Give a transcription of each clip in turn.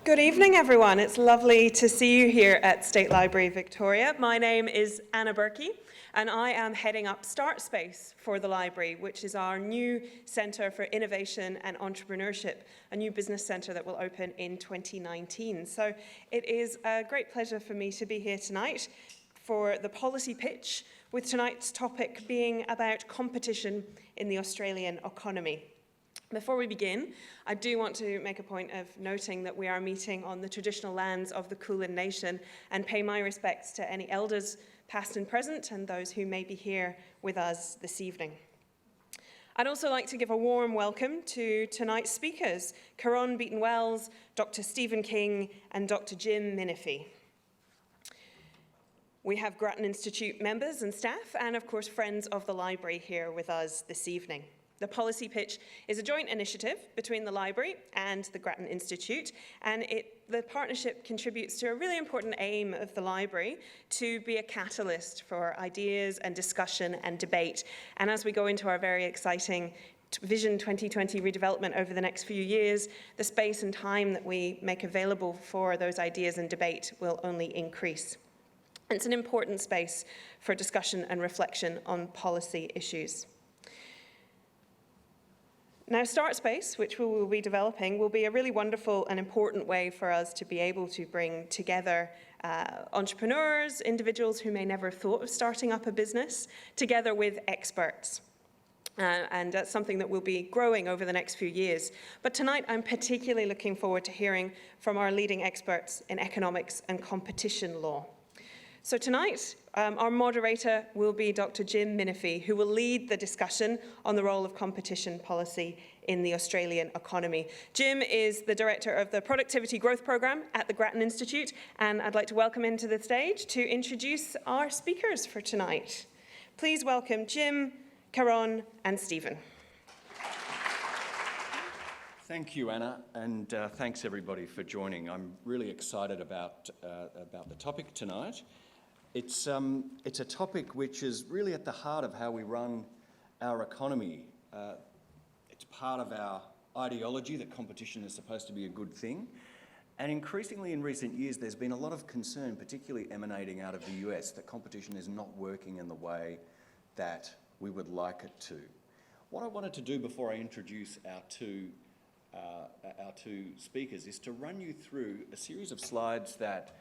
Good evening, everyone. It's lovely to see you here at State Library Victoria. My name is Anna Berkey, and I am heading up Start Space for the library, which is our new centre for innovation and entrepreneurship, a new business centre that will open in 2019. So it is a great pleasure for me to be here tonight for the policy pitch, with tonight's topic being about competition in the Australian economy. Before we begin, I do want to make a point of noting that we are meeting on the traditional lands of the Kulin Nation and pay my respects to any elders, past and present, and those who may be here with us this evening. I'd also like to give a warm welcome to tonight's speakers, Caron Beaton-Wells, Dr. Stephen King, and Dr. Jim Minifie. We have Grattan Institute members and staff, and of course friends of the library here with us this evening. The policy pitch is a joint initiative between the library and the Grattan Institute, and the partnership contributes to a really important aim of the library to be a catalyst for ideas and discussion and debate. And as we go into our very exciting Vision 2020 redevelopment over the next few years, the space and time that we make available for those ideas and debate will only increase. It's an important space for discussion and reflection on policy issues. Now, Start Space, which we will be developing, will be a really wonderful and important way for us to be able to bring together entrepreneurs, individuals who may never have thought of starting up a business, together with experts. And that's something that will be growing over the next few years. But tonight, I'm particularly looking forward to hearing from our leading experts in economics and competition law. So tonight, our moderator will be Dr. Jim Minifie, who will lead the discussion on the role of competition policy in the Australian economy. Jim is the director of the Productivity Growth Programme at the Grattan Institute, and I'd like to welcome him to the stage to introduce our speakers for tonight. Please welcome Jim, Caron, and Stephen. Thank you, Anna, and thanks everybody for joining. I'm really excited about the topic tonight. It's a topic which is really at the heart of how we run our economy. It's part of our ideology that competition is supposed to be a good thing. And increasingly in recent years, there's been a lot of concern, particularly emanating out of the US, that competition is not working in the way that we would like it to. What I wanted to do before I introduce our two speakers is to run you through a series of slides that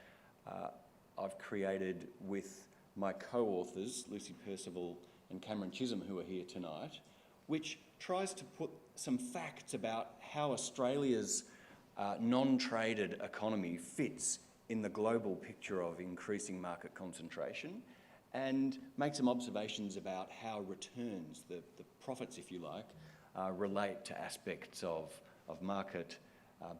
I've created with my co-authors, Lucy Percival and Cameron Chisholm, who are here tonight, which tries to put some facts about how Australia's non-traded economy fits in the global picture of increasing market concentration, and make some observations about how returns, the profits, if you like, relate to aspects of market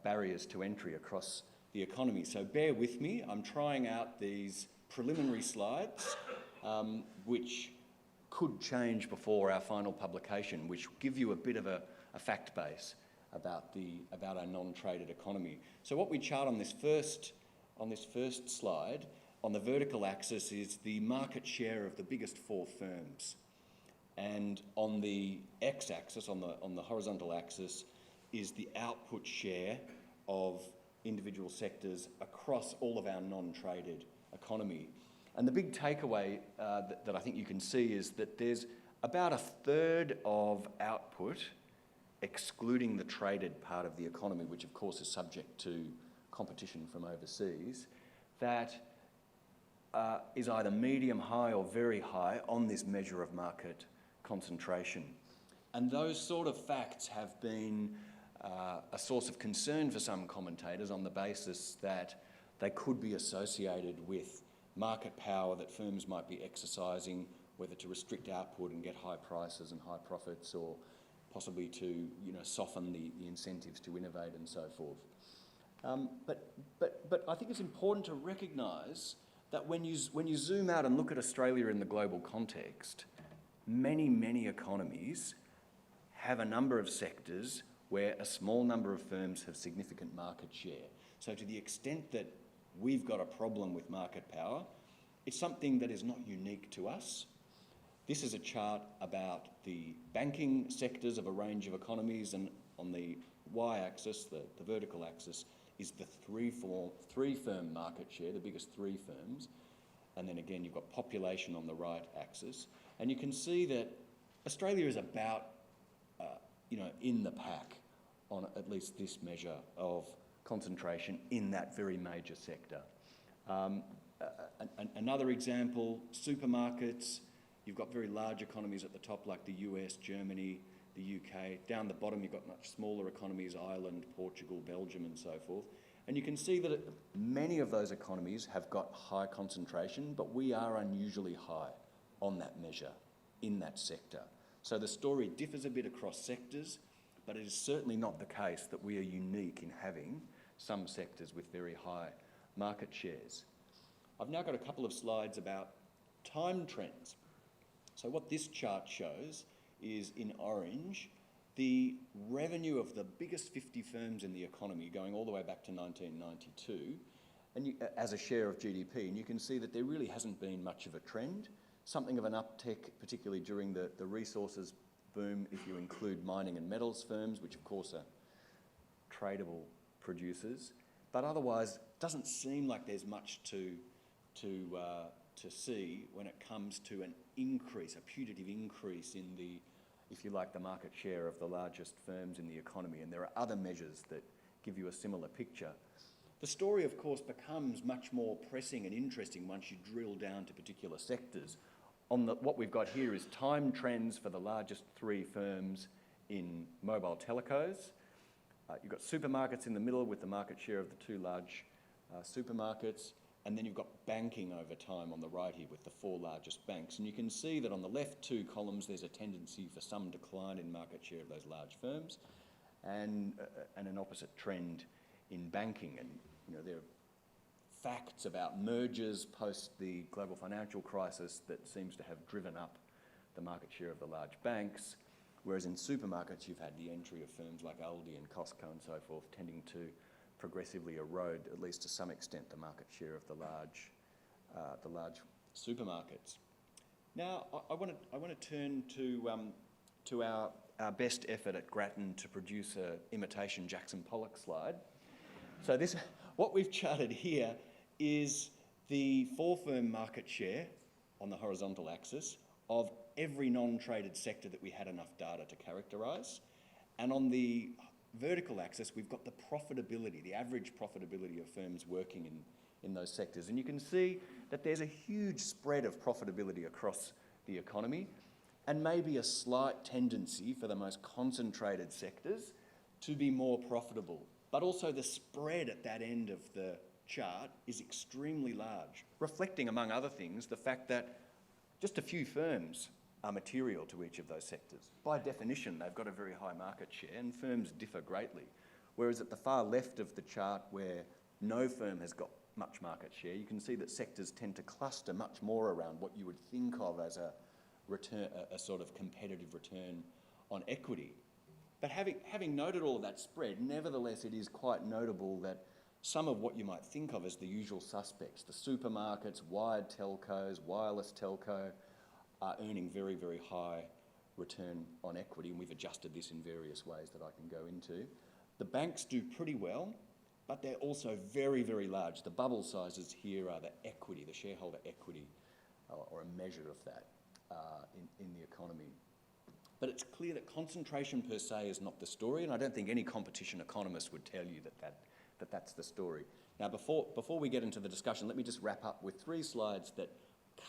barriers to entry across the economy. So bear with me, I'm trying out these preliminary slides, which could change before our final publication, which give you a bit of a fact base about our non-traded economy. So what we chart on this first slide, on the vertical axis is the market share of the biggest four firms. And on the x-axis, on the horizontal axis, is the output share of individual sectors across all of our non-traded economy. And the big takeaway that I think you can see is that there's about a third of output, excluding the traded part of the economy, which of course is subject to competition from overseas, that is either medium high or very high on this measure of market concentration. And those sort of facts have been a source of concern for some commentators on the basis that they could be associated with market power that firms might be exercising, whether to restrict output and get high prices and high profits, or possibly to soften the incentives to innovate and so forth. But I think it's important to recognise that when you zoom out and look at Australia in the global context, many economies have a number of sectors where a small number of firms have significant market share. So to the extent that we've got a problem with market power, it's something that is not unique to us. This is a chart about the banking sectors of a range of economies, and on the y-axis, the vertical axis, is the three-firm market share, the biggest three firms. And then again, you've got population on the right axis. And you can see that Australia is about, in the pack on at least this measure of concentration in that very major sector. Another example, supermarkets. You've got very large economies at the top like the US, Germany, the UK. Down the bottom you've got much smaller economies, Ireland, Portugal, Belgium and so forth. And you can see that many of those economies have got high concentration, but we are unusually high on that measure in that sector. So the story differs a bit across sectors, but it is certainly not the case that we are unique in having some sectors with very high market shares. I've now got a couple of slides about time trends. So what this chart shows is in orange, the revenue of the biggest 50 firms in the economy going all the way back to 1992 and as a share of GDP. And you can see that there really hasn't been much of a trend, something of an uptick, particularly during the resources boom, if you include mining and metals firms, which of course are tradable producers. But otherwise, it doesn't seem like there's much to see when it comes to an increase, a putative increase in the, if you like, the market share of the largest firms in the economy. And there are other measures that give you a similar picture. The story, of course, becomes much more pressing and interesting once you drill down to particular sectors. What we've got here is time trends for the largest three firms in mobile telcos. You've got supermarkets in the middle with the market share of the two large supermarkets. And then you've got banking over time on the right here with the four largest banks. And you can see that on the left two columns, there's a tendency for some decline in market share of those large firms and an opposite trend in banking. And there are facts about mergers post the global financial crisis that seems to have driven up the market share of the large banks, whereas in supermarkets you've had the entry of firms like Aldi and Costco and so forth tending to progressively erode, at least to some extent, the market share of the large supermarkets. Now, I want to turn to our best effort at Grattan to produce an imitation Jackson Pollock slide. So what we've charted here is the four-firm market share on the horizontal axis of every non-traded sector that we had enough data to characterise. And on the vertical axis, we've got the profitability, the average profitability of firms working in those sectors. And you can see that there's a huge spread of profitability across the economy and maybe a slight tendency for the most concentrated sectors to be more profitable. But also the spread at that end of the chart is extremely large, reflecting, among other things, the fact that just a few firms are material to each of those sectors. By definition, they've got a very high market share and firms differ greatly. Whereas at the far left of the chart where no firm has got much market share, you can see that sectors tend to cluster much more around what you would think of as a sort of competitive return on equity. But having noted all of that spread, nevertheless it is quite notable that some of what you might think of as the usual suspects, the supermarkets, wired telcos, wireless telco, are earning very, very high return on equity, and we've adjusted this in various ways that I can go into. The banks do pretty well, but they're also very, very large. The bubble sizes here are the equity, the shareholder equity, or a measure of that in the economy. But it's clear that concentration per se is not the story, and I don't think any competition economist would tell you that that's the story. Now, before we get into the discussion, let me just wrap up with three slides that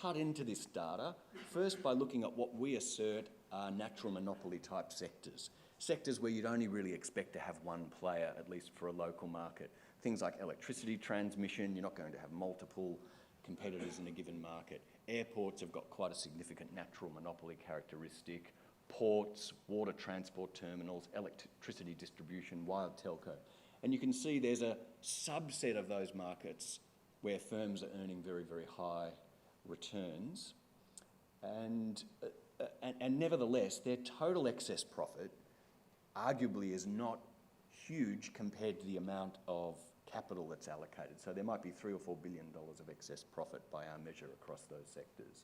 cut into this data, first by looking at what we assert are natural monopoly type sectors. Sectors where you'd only really expect to have one player, at least for a local market. Things like electricity transmission, you're not going to have multiple competitors in a given market. Airports have got quite a significant natural monopoly characteristic. Ports, water transport terminals, electricity distribution, wired telco. And you can see there's a subset of those markets where firms are earning very, very high returns. And nevertheless, their total excess profit arguably is not huge compared to the amount of capital that's allocated. So there might be $3 or $4 billion of excess profit by our measure across those sectors.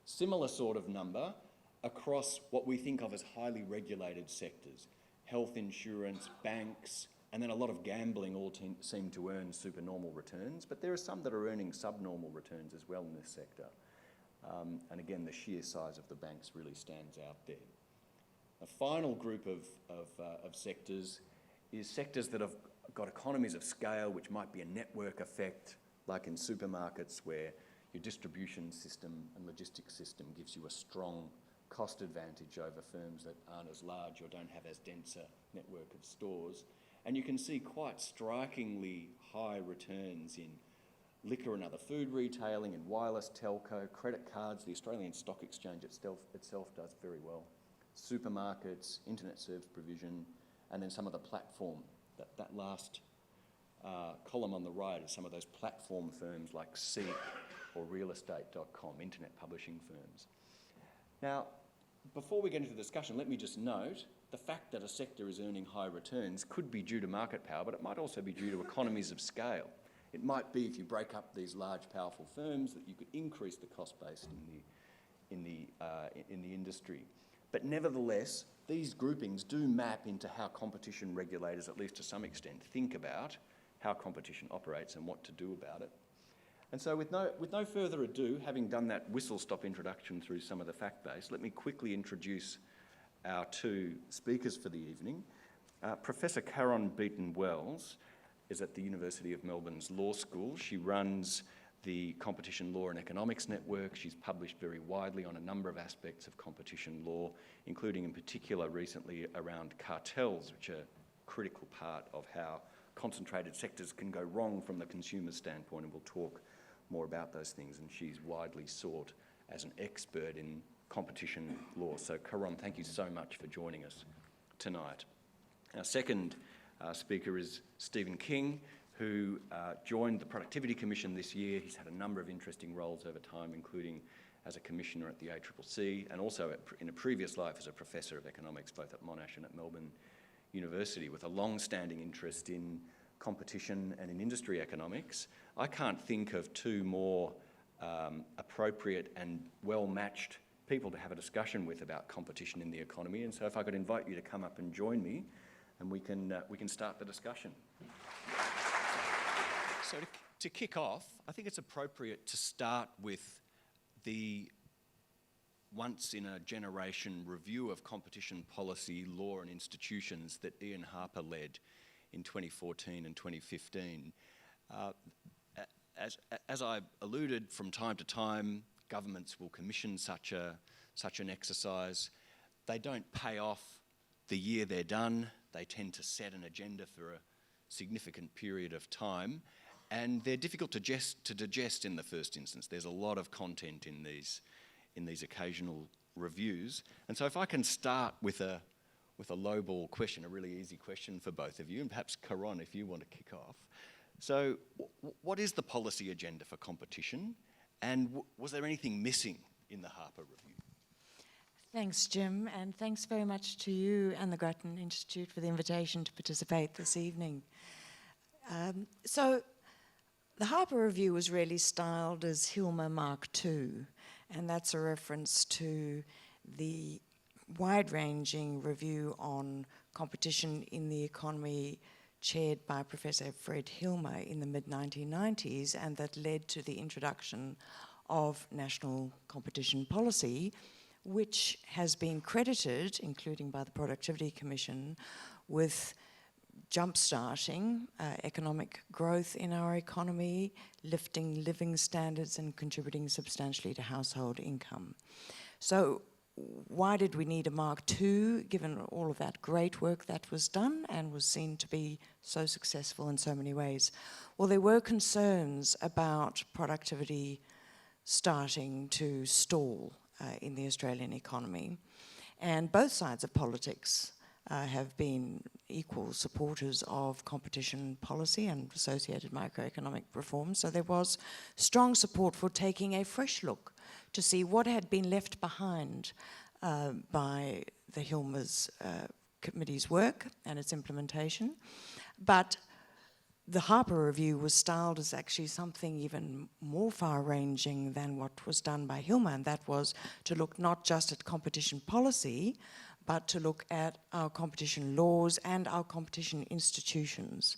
Similar sort of number across what we think of as highly regulated sectors: health insurance, banks, and then a lot of gambling all seem to earn supernormal returns, but there are some that are earning subnormal returns as well in this sector. And again, the sheer size of the banks really stands out there. A final group of sectors is sectors that have got economies of scale, which might be a network effect, like in supermarkets where your distribution system and logistics system gives you a strong cost advantage over firms that aren't as large or don't have as dense a network of stores. And you can see quite strikingly high returns in liquor and other food retailing, in wireless telco, credit cards. The Australian Stock Exchange itself does very well. Supermarkets, internet service provision, and then some of the platform. That last column on the right is some of those platform firms like Seek or realestate.com, internet publishing firms. Now, before we get into the discussion, let me just note the fact that a sector is earning high returns could be due to market power, but it might also be due to economies of scale. It might be, if you break up these large, powerful firms, that you could increase the cost base in the industry. But nevertheless, these groupings do map into how competition regulators, at least to some extent, think about how competition operates and what to do about it. And so with no further ado, having done that whistle-stop introduction through some of the fact base, let me quickly introduce our two speakers for the evening. Professor Grattan Wells is at the University of Melbourne's Law School. She runs the Competition Law and Economics Network. She's published very widely on a number of aspects of competition law, including in particular recently around cartels, which are a critical part of how concentrated sectors can go wrong from the consumer standpoint, and we'll talk more about those things. And she's widely sought as an expert in competition law. So Grattan, thank you so much for joining us tonight. Our second speaker is Stephen King, who joined the Productivity Commission this year. He's had a number of interesting roles over time, including as a commissioner at the ACCC and also in a previous life as a professor of economics, both at Monash and at Melbourne University, with a long-standing interest in competition and in industry economics. I can't think of two more appropriate and well-matched people to have a discussion with about competition in the economy. And so if I could invite you to come up and join me, and we can start the discussion. So to kick off, I think it's appropriate to start with the once-in-a-generation review of competition policy, law and institutions that Ian Harper led in 2014 and 2015. As I alluded, from time to time, governments will commission such an exercise. They don't pay off the year they're done. They tend to set an agenda for a significant period of time, and they're difficult to digest in the first instance. There's a lot of content in these occasional reviews. And so if I can start with a lowball question, a really easy question for both of you, and perhaps Grattan, if you want to kick off. So what is the policy agenda for competition, and was there anything missing in the Harper Review? Thanks, Jim, and thanks very much to you and the Grattan Institute for the invitation to participate this evening. So the Harper Review was really styled as Hilmer Mark II, and that's a reference to the wide-ranging review on competition in the economy chaired by Professor Fred Hilmer in the mid-1990s, and that led to the introduction of national competition policy, which has been credited, including by the Productivity Commission, with jump-starting economic growth in our economy, lifting living standards and contributing substantially to household income. So why did we need a Mark II, given all of that great work that was done and was seen to be so successful in so many ways? Well, there were concerns about productivity starting to stall in the Australian economy. And both sides of politics have been equal supporters of competition policy and associated microeconomic reform. So there was strong support for taking a fresh look to see what had been left behind by the Hilmer's committee's work and its implementation. But the Harper Review was styled as actually something even more far-ranging than what was done by Hilmer, and that was to look not just at competition policy, but to look at our competition laws and our competition institutions.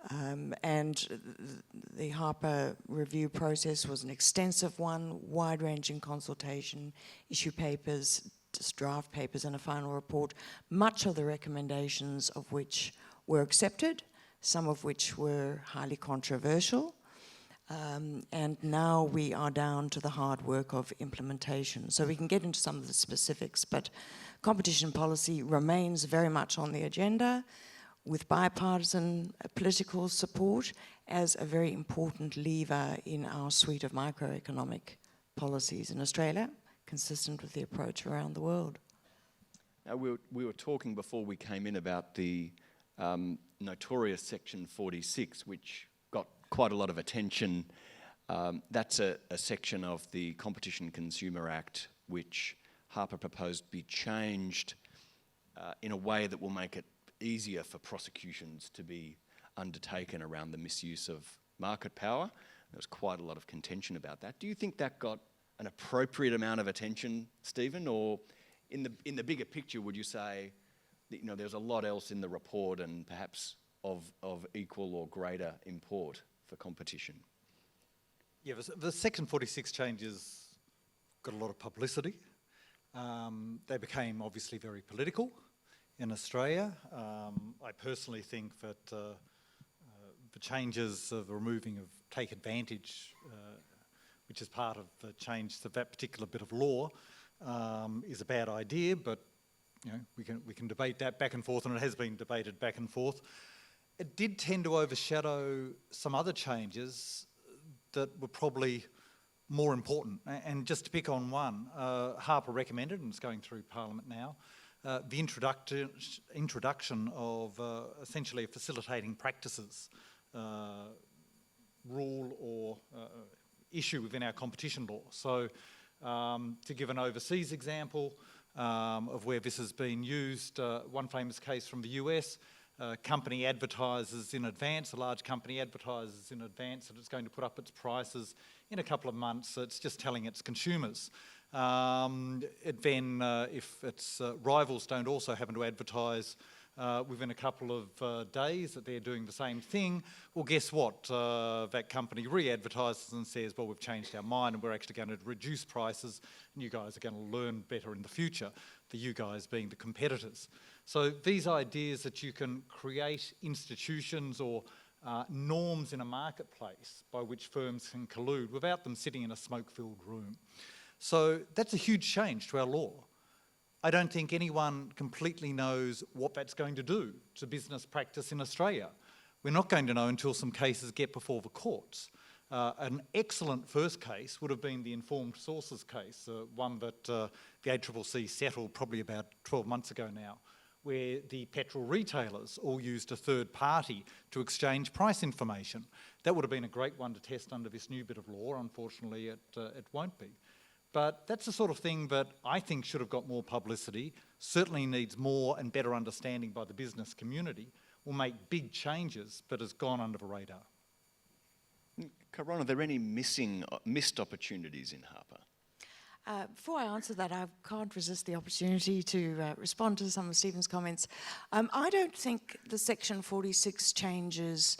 The Harper review process was an extensive one, wide-ranging consultation, issue papers, draft papers and a final report, much of the recommendations of which were accepted, some of which were highly controversial, and now we are down to the hard work of implementation. So we can get into some of the specifics, but competition policy remains very much on the agenda with bipartisan political support as a very important lever in our suite of microeconomic policies in Australia, consistent with the approach around the world. Now, we were talking before we came in about the notorious Section 46, which got quite a lot of attention. That's a section of the Competition Consumer Act which Harper proposed be changed in a way that will make it easier for prosecutions to be undertaken around the misuse of market power. There was quite a lot of contention about that. Do you think that got an appropriate amount of attention, Stephen, or in the bigger picture, would you say that, there's a lot else in the report and perhaps of equal or greater import for competition? Yeah, the Section 46 changes got a lot of publicity. They became obviously very political in Australia. I personally think that the changes of removing of take advantage, which is part of the change to that particular bit of law, is a bad idea, but we can debate that back and forth, and it has been debated back and forth. It did tend to overshadow some other changes that were probably more important. And just to pick on one, Harper recommended, and it's going through Parliament now, the introduction of essentially a facilitating practices rule or issue within our competition law. So to give an overseas example of where this has been used, one famous case from the US, a company advertises in advance, a large company advertises in advance that it's going to put up its prices in a couple of months. It's just telling its consumers. If its rivals don't also happen to advertise within a couple of days that they're doing the same thing, well, guess what? That company re-advertises and says, well, we've changed our mind and we're actually going to reduce prices and you guys are going to learn better in the future, the you guys being the competitors. So these ideas that you can create institutions or norms in a marketplace by which firms can collude without them sitting in a smoke-filled room. So that's a huge change to our law. I don't think anyone completely knows what that's going to do to business practice in Australia. We're not going to know until some cases get before the courts. An excellent first case would have been the informed sources case, one that the ACCC settled probably about 12 months ago now, where the petrol retailers all used a third party to exchange price information. That would have been a great one to test under this new bit of law. Unfortunately, it won't be. But that's the sort of thing that I think should have got more publicity, certainly needs more and better understanding by the business community, will make big changes, but has gone under the radar. Caron, are there any missed opportunities in Harper? Before I answer that, I can't resist the opportunity to respond to some of Stephen's comments. I don't think the Section 46 changes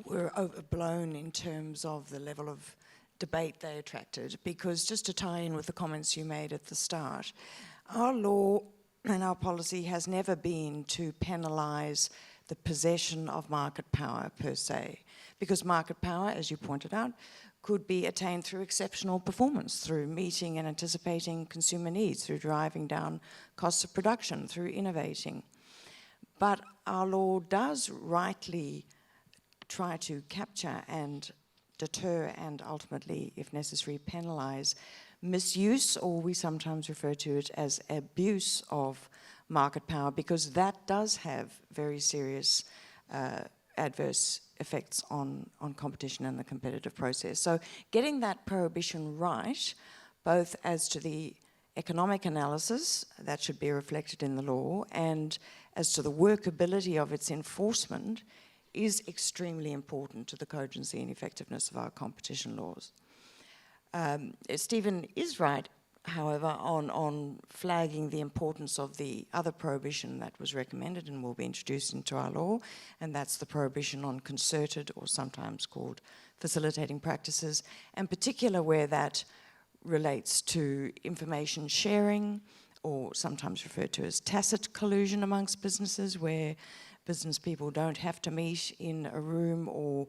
were overblown in terms of the level of debate they attracted, because just to tie in with the comments you made at the start, our law and our policy has never been to penalise the possession of market power per se, because market power, as you pointed out, could be attained through exceptional performance, through meeting and anticipating consumer needs, through driving down costs of production, through innovating. But our law does rightly try to capture and deter and ultimately, if necessary, penalise misuse, or we sometimes refer to it as abuse of market power, because that does have very serious adverse effects on competition and the competitive process. So getting that prohibition right, both as to the economic analysis that should be reflected in the law and as to the workability of its enforcement, is extremely important to the cogency and effectiveness of our competition laws. Stephen is right. however, on flagging the importance of the other prohibition that was recommended and will be introduced into our law, and that's the prohibition on concerted, or sometimes called facilitating practices, and particular where that relates to information sharing, or sometimes referred to as tacit collusion amongst businesses, where business people don't have to meet in a room or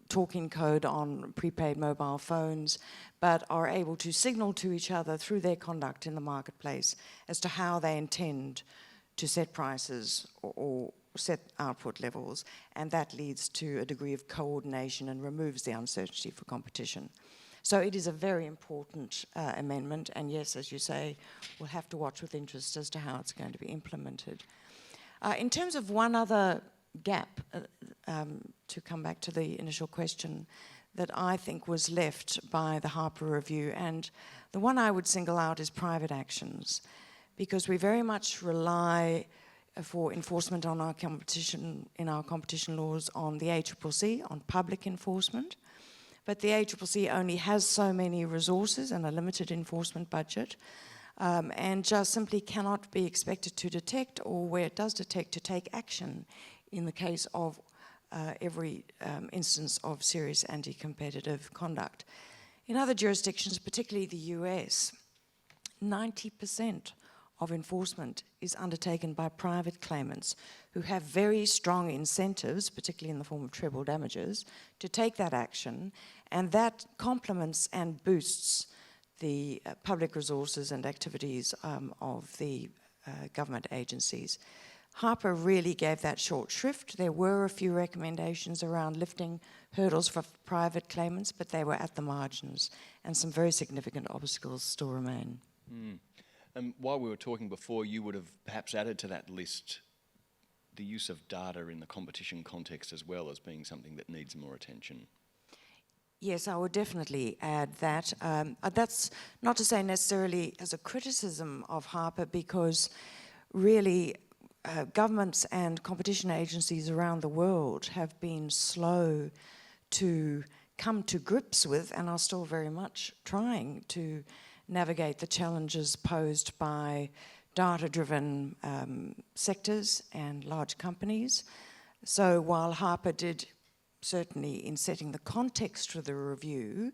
talk in code on prepaid mobile phones, but are able to signal to each other through their conduct in the marketplace as to how they intend to set prices or set output levels, and that leads to a degree of coordination and removes the uncertainty for competition. So it is a very important amendment, and yes, as you say, we'll have to watch with interest as to how it's going to be implemented. In terms of one other gap, to come back to the initial question, that I think was left by the Harper Review, and the one I would single out is private actions, because we very much rely for enforcement on our competition, in our competition laws, on the ACCC, on public enforcement. But the ACCC only has so many resources and a limited enforcement budget, and just simply cannot be expected to detect, or where it does detect, to take action in the case of every instance of serious anti-competitive conduct. In other jurisdictions, particularly the US, 90% of enforcement is undertaken by private claimants who have very strong incentives, particularly in the form of treble damages, to take that action, and that complements and boosts the public resources and activities of the government agencies. Harper really gave that short shrift. There were a few recommendations around lifting hurdles for private claimants, but they were at the margins, and some very significant obstacles still remain. And while we were talking before, you would have perhaps added to that list the use of data in the competition context as well as being something that needs more attention. Yes, I would definitely add that. That's not to say necessarily as a criticism of Harper, because really governments and competition agencies around the world have been slow to come to grips with, and are still very much trying to navigate the challenges posed by data-driven sectors and large companies. So while Harper did, certainly in setting the context for the review,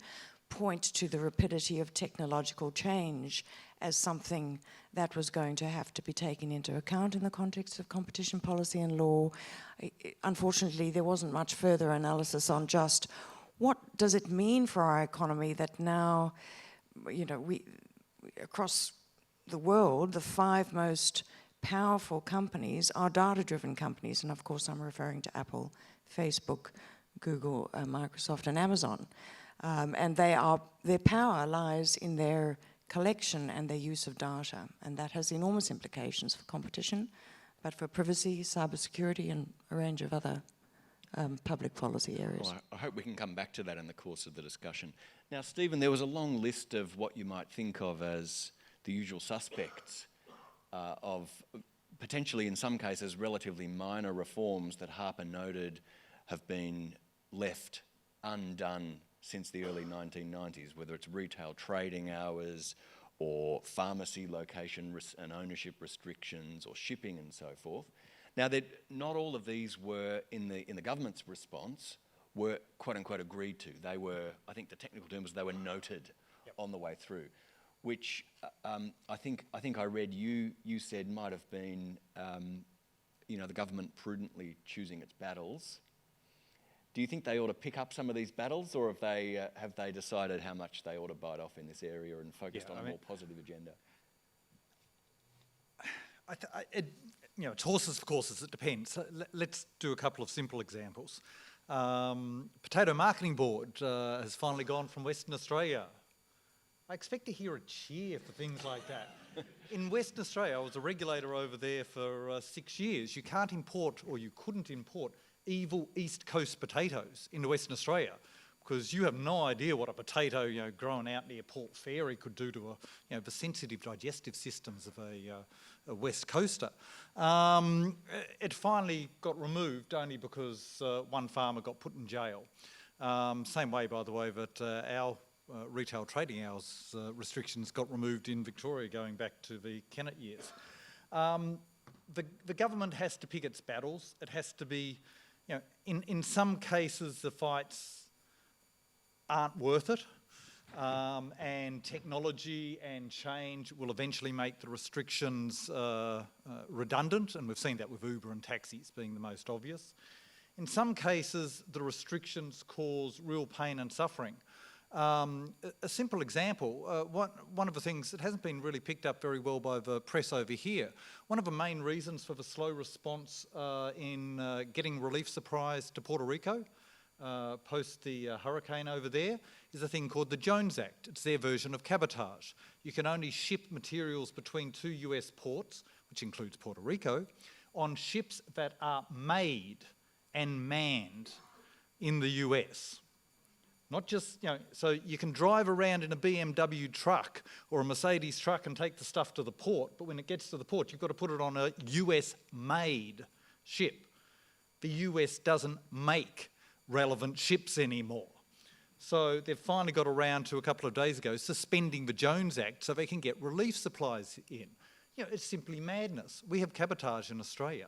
point to the rapidity of technological change as something that was going to have to be taken into account in the context of competition policy and law, unfortunately there wasn't much further analysis on just what does it mean for our economy that now, you know, we across the world, the 5 most powerful companies are data-driven companies, and of course I'm referring to Apple, Facebook, Google, Microsoft, and Amazon. And their power lies in their collection and their use of data, and that has enormous implications for competition, but for privacy, cybersecurity, and a range of other public policy areas. Well, I hope we can come back to that in the course of the discussion. Now, Stephen, there was a long list of what you might think of as the usual suspects of potentially, in some cases, relatively minor reforms that Harper noted have been left undone since the early 1990s, whether it's retail trading hours or pharmacy location and ownership restrictions or shipping and so forth. Now, not all of these were, in the government's response, were quote-unquote agreed to. They were, I think the technical term was, they were noted on the way through, which I think I read you said might have been, the government prudently choosing its battles. Do you think they ought to pick up some of these battles, or have they decided how much they ought to bite off in this area and focused on a more positive agenda? It's horses for courses, it depends. Let's do a couple of simple examples. Potato Marketing Board has finally gone from Western Australia. I expect to hear a cheer for things like that. In Western Australia, I was a regulator over there for 6 years. You can't import, or you couldn't import, evil East Coast potatoes into Western Australia, because you have no idea what a potato, growing out near Port Fairy could do to the sensitive digestive systems of a West Coaster. It finally got removed only because one farmer got put in jail. Same way, by the way, that our retail trading hours restrictions got removed in Victoria going back to the Kennett years. The government has to pick its battles. It has to be, you know, in some cases the fights aren't worth it, and technology and change will eventually make the restrictions redundant, and we've seen that with Uber and taxis being the most obvious. In some cases, the restrictions cause real pain and suffering. A simple example, one of the things that hasn't been really picked up very well by the press over here, one of the main reasons for the slow response in getting relief supplies to Puerto Rico post the hurricane over there is a thing called the Jones Act. It's their version of cabotage. You can only ship materials between 2 US ports, which includes Puerto Rico, on ships that are made and manned in the US. Not just, you know, so you can drive around in a BMW truck or a Mercedes truck and take the stuff to the port, but when it gets to the port, you've got to put it on a US-made ship. The US doesn't make relevant ships anymore. So they've finally got around to, a couple of days ago, suspending the Jones Act so they can get relief supplies in. You know, it's simply madness. We have cabotage in Australia.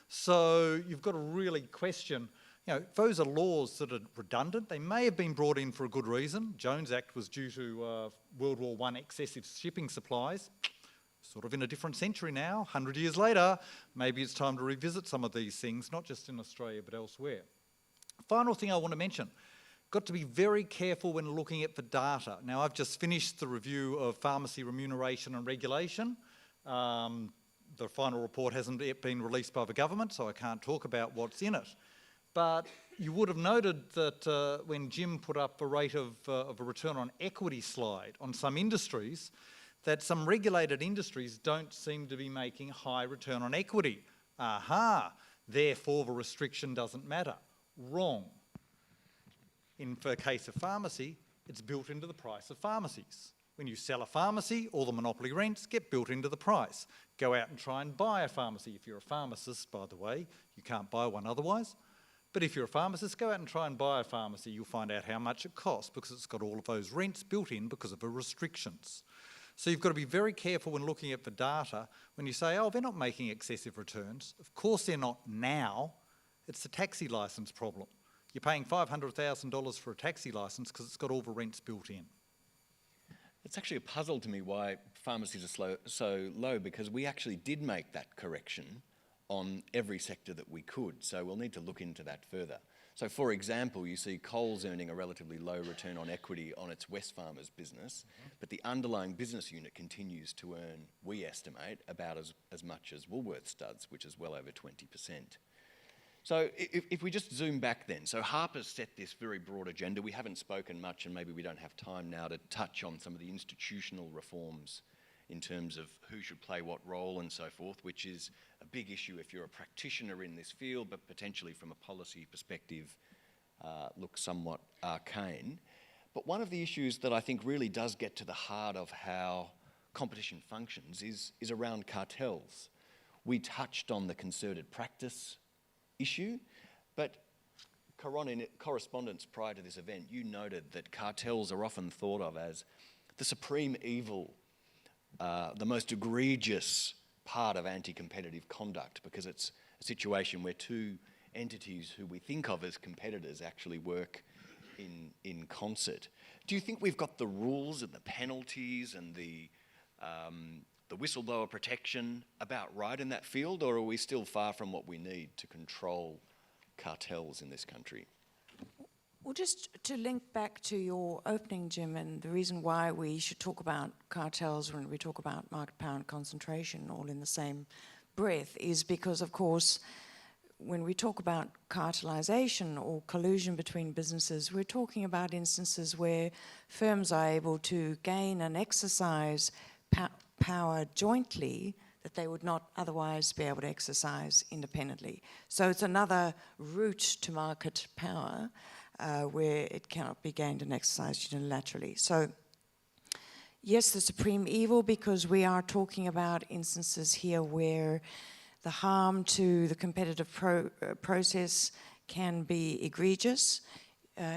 So you've got to really question, you know, those are laws that are redundant. They may have been brought in for a good reason. Jones Act was due to World War I excessive shipping supplies. Sort of in a different century now, 100 years later, maybe it's time to revisit some of these things, not just in Australia but elsewhere. Final thing I want to mention, got to be very careful when looking at the data. Now, I've just finished the review of pharmacy remuneration and regulation. The final report hasn't yet been released by the government, so I can't talk about what's in it. But you would have noted that when Jim put up a rate of a return on equity slide on some industries, that some regulated industries don't seem to be making high return on equity. Aha, therefore the restriction doesn't matter. Wrong. In the case of pharmacy, it's built into the price of pharmacies. When you sell a pharmacy, all the monopoly rents get built into the price. Go out and try and buy a pharmacy. If you're a pharmacist, by the way, you can't buy one otherwise. But if you're a pharmacist, go out and try and buy a pharmacy. You'll find out how much it costs because it's got all of those rents built in because of the restrictions. So you've got to be very careful when looking at the data when you say, oh, they're not making excessive returns. Of course they're not now. It's the taxi licence problem. You're paying $500,000 for a taxi licence because it's got all the rents built in. It's actually a puzzle to me why pharmacies are so low, because we actually did make that correction on every sector that we could, so we'll need to look into that further. So for example, you see Coles earning a relatively low return on equity on its Wesfarmers business, but the underlying business unit continues to earn, we estimate, about as much as Woolworths does, which is well over 20%. So if we just zoom back then, so Harper's set this very broad agenda. We haven't spoken much, and maybe we don't have time now to touch on some of the institutional reforms in terms of who should play what role and so forth, which is a big issue if you're a practitioner in this field, but potentially from a policy perspective looks somewhat arcane. But one of the issues that I think really does get to the heart of how competition functions is around cartels. We touched on the concerted practice issue, but Caron, in correspondence prior to this event, you noted that cartels are often thought of as the supreme evil, the most egregious part of anti-competitive conduct, because it's a situation where two entities who we think of as competitors actually work in concert. Do you think we've got the rules and the penalties and the whistleblower protection about right in that field, or are we still far from what we need to control cartels in this country? Well, just to link back to your opening, Jim, and the reason why we should talk about cartels when we talk about market power and concentration all in the same breath is because, of course, when we talk about cartelization or collusion between businesses, we're talking about instances where firms are able to gain and exercise power jointly that they would not otherwise be able to exercise independently. So it's another route to market power where it cannot be gained and exercised unilaterally. So yes, the supreme evil, because we are talking about instances here where the harm to the competitive process can be egregious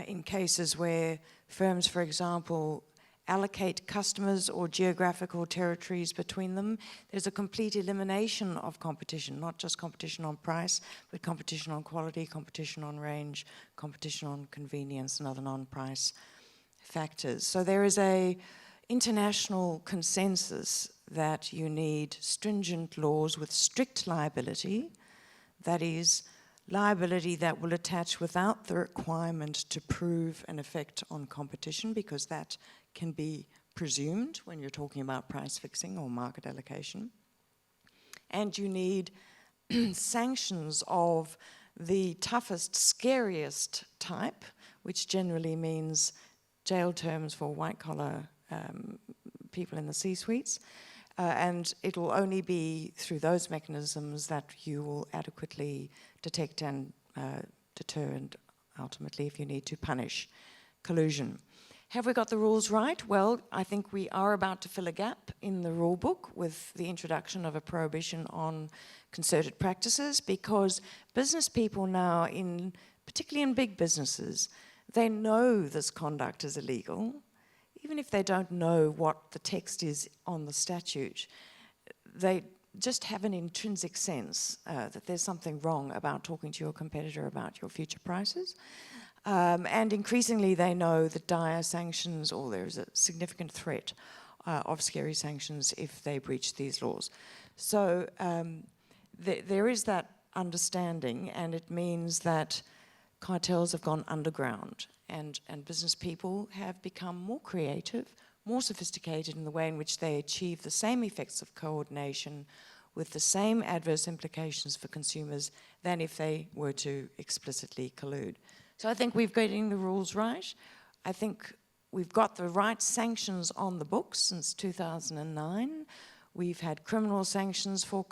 in cases where firms, for example, allocate customers or geographical territories between them, there's a complete elimination of competition, not just competition on price, but competition on quality, competition on range, competition on convenience and other non-price factors. So there is a international consensus that you need stringent laws with strict liability, that is, liability that will attach without the requirement to prove an effect on competition, because that can be presumed when you're talking about price fixing or market allocation. And you need sanctions of the toughest, scariest type, which generally means jail terms for white-collar people in the C-suites. And it will only be through those mechanisms that you will adequately detect and deter, and ultimately, if you need to, punish collusion. Have we got the rules right? Well, I think we are about to fill a gap in the rule book with the introduction of a prohibition on concerted practices, because business people now, particularly in big businesses, they know this conduct is illegal, even if they don't know what the text is on the statute. They just have an intrinsic sense that there's something wrong about talking to your competitor about your future prices. And increasingly they know that dire sanctions, or there's a significant threat of scary sanctions if they breach these laws. So there is that understanding, and it means that cartels have gone underground, and business people have become more creative, more sophisticated in the way in which they achieve the same effects of coordination with the same adverse implications for consumers than if they were to explicitly collude. So I think we're getting the rules right. I think we've got the right sanctions on the books since 2009. We've had criminal sanctions for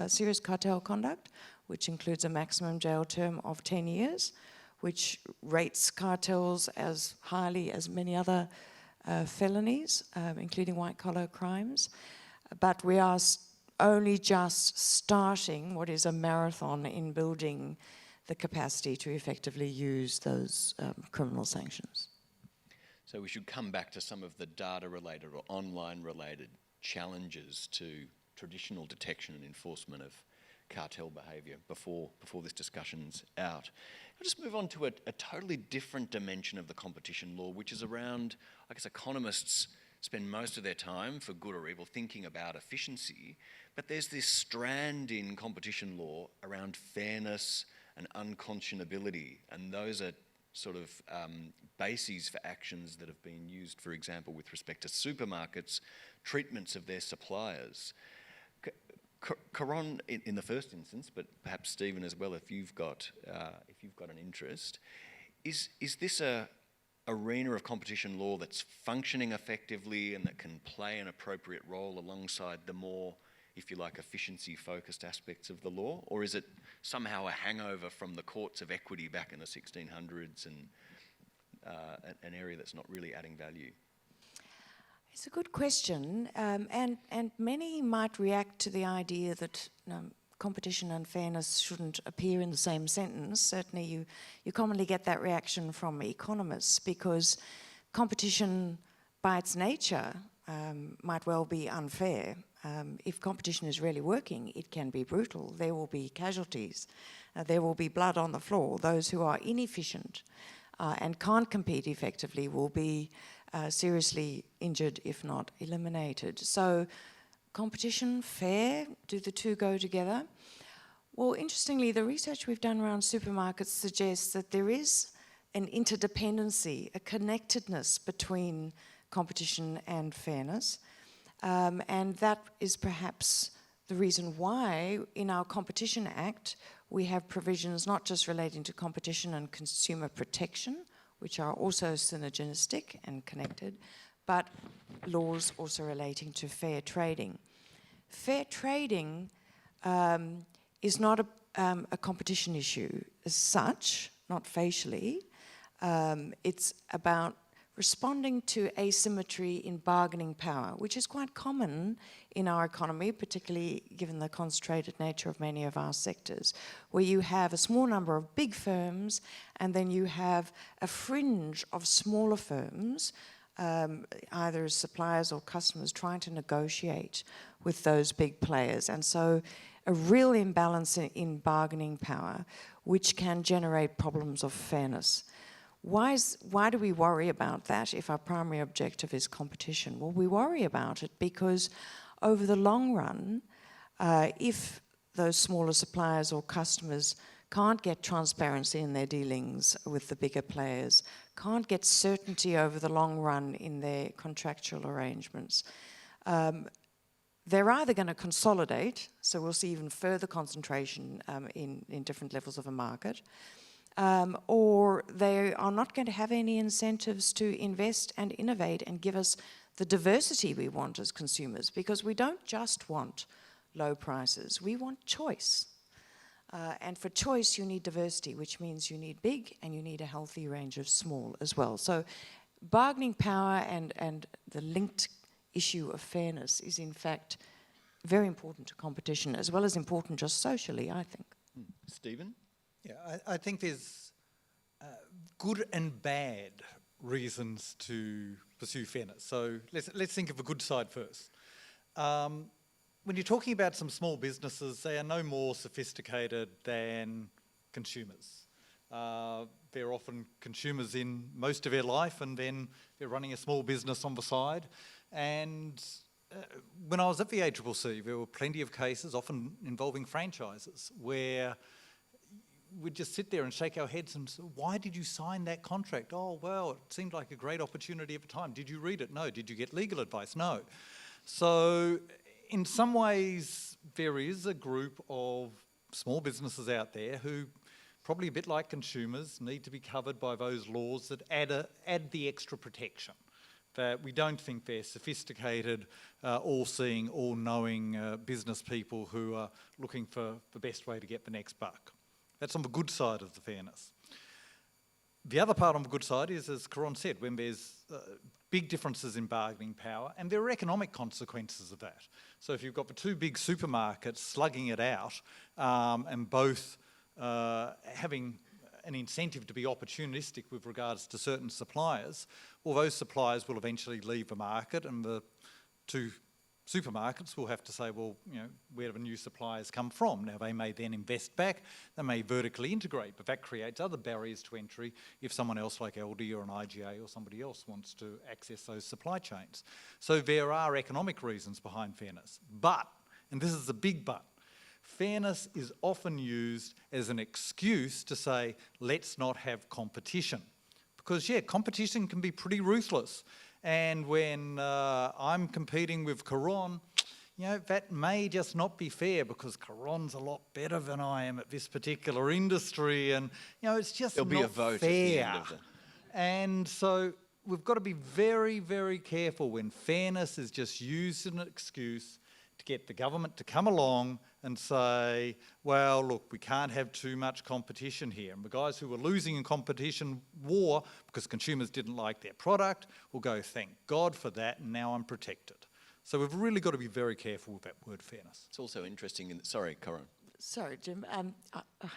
serious cartel conduct, which includes a maximum jail term of 10 years, which rates cartels as highly as many other felonies, including white-collar crimes. But we are only just starting what is a marathon in building the capacity to effectively use those criminal sanctions. So we should come back to some of the data-related or online-related challenges to traditional detection and enforcement of cartel behaviour before this discussion's out. I'll just move on to a totally different dimension of the competition law, which is around, I guess economists spend most of their time, for good or evil, thinking about efficiency, but there's this strand in competition law around fairness and unconscionability, and those are sort of bases for actions that have been used, for example, with respect to supermarkets, treatments of their suppliers. Caron, in the first instance, but perhaps Stephen as well, if you've got an interest, is this a arena of competition law that's functioning effectively and that can play an appropriate role alongside the more, if you like, efficiency-focused aspects of the law? Or is it somehow a hangover from the courts of equity back in the 1600s and an area that's not really adding value? It's a good question, and many might react to the idea that competition and fairness shouldn't appear in the same sentence. Certainly you commonly get that reaction from economists, because competition by its nature might well be unfair. If competition is really working, it can be brutal. There will be casualties. There will be blood on the floor. Those who are inefficient and can't compete effectively will be seriously injured, if not eliminated. So competition, fair, do the two go together? Well, interestingly, the research we've done around supermarkets suggests that there is an interdependency, a connectedness between competition and fairness. And that is perhaps the reason why in our Competition Act we have provisions not just relating to competition and consumer protection, which are also synergistic and connected, but laws also relating to fair trading. Fair trading is not a competition issue as such, not facially. It's about responding to asymmetry in bargaining power, which is quite common in our economy, particularly given the concentrated nature of many of our sectors, where you have a small number of big firms and then you have a fringe of smaller firms, either as suppliers or customers, trying to negotiate with those big players. And so a real imbalance in bargaining power, which can generate problems of fairness. Why do we worry about that if our primary objective is competition? Well, we worry about it because over the long run, if those smaller suppliers or customers can't get transparency in their dealings with the bigger players, can't get certainty over the long run in their contractual arrangements, they're either going to consolidate, so we'll see even further concentration in different levels of a market, or they are not going to have any incentives to invest and innovate and give us the diversity we want as consumers, because we don't just want low prices, we want choice. And for choice, you need diversity, which means you need big and you need a healthy range of small as well. So bargaining power and the linked issue of fairness is in fact very important to competition, as well as important just socially, I think. Stephen? Yeah, I think there's good and bad reasons to pursue fairness. So let's think of a good side first. When you're talking about some small businesses, they are no more sophisticated than consumers. They're often consumers in most of their life, and then they're running a small business on the side. And when I was at the ACCC, there were plenty of cases, often involving franchises, where we'd just sit there and shake our heads and say, why did you sign that contract? Oh, well, it seemed like a great opportunity at the time. Did you read it? No. Did you get legal advice? No. So in some ways, there is a group of small businesses out there who, probably a bit like consumers, need to be covered by those laws that add the extra protection. That we don't think they're sophisticated, all-seeing, all-knowing business people who are looking for the best way to get the next buck. That's on the good side of the fairness. The other part on the good side is, as Grattan said, when there's big differences in bargaining power, and there are economic consequences of that. So if you've got the two big supermarkets slugging it out and both having an incentive to be opportunistic with regards to certain suppliers, well, those suppliers will eventually leave the market, and the two supermarkets will have to say, well, you know, where do the new suppliers come from? Now, they may then invest back, they may vertically integrate, but that creates other barriers to entry if someone else like Aldi or an IGA or somebody else wants to access those supply chains. So there are economic reasons behind fairness. But, and this is a big but, fairness is often used as an excuse to say, let's not have competition. Because, yeah, competition can be pretty ruthless. And when I'm competing with Grattan, you know, that may just not be fair because Grattan's a lot better than I am at this particular industry, and, you know, it's just There'll not be a vote fair. at the end of the... And so we've got to be very, very careful when fairness is just used as an excuse to get the government to come along and say, well, look, we can't have too much competition here. And the guys who were losing in competition war because consumers didn't like their product will go, thank God for that, and now I'm protected. So we've really got to be very careful with that word fairness. It's also interesting, sorry, Corinne. Sorry, Jim. I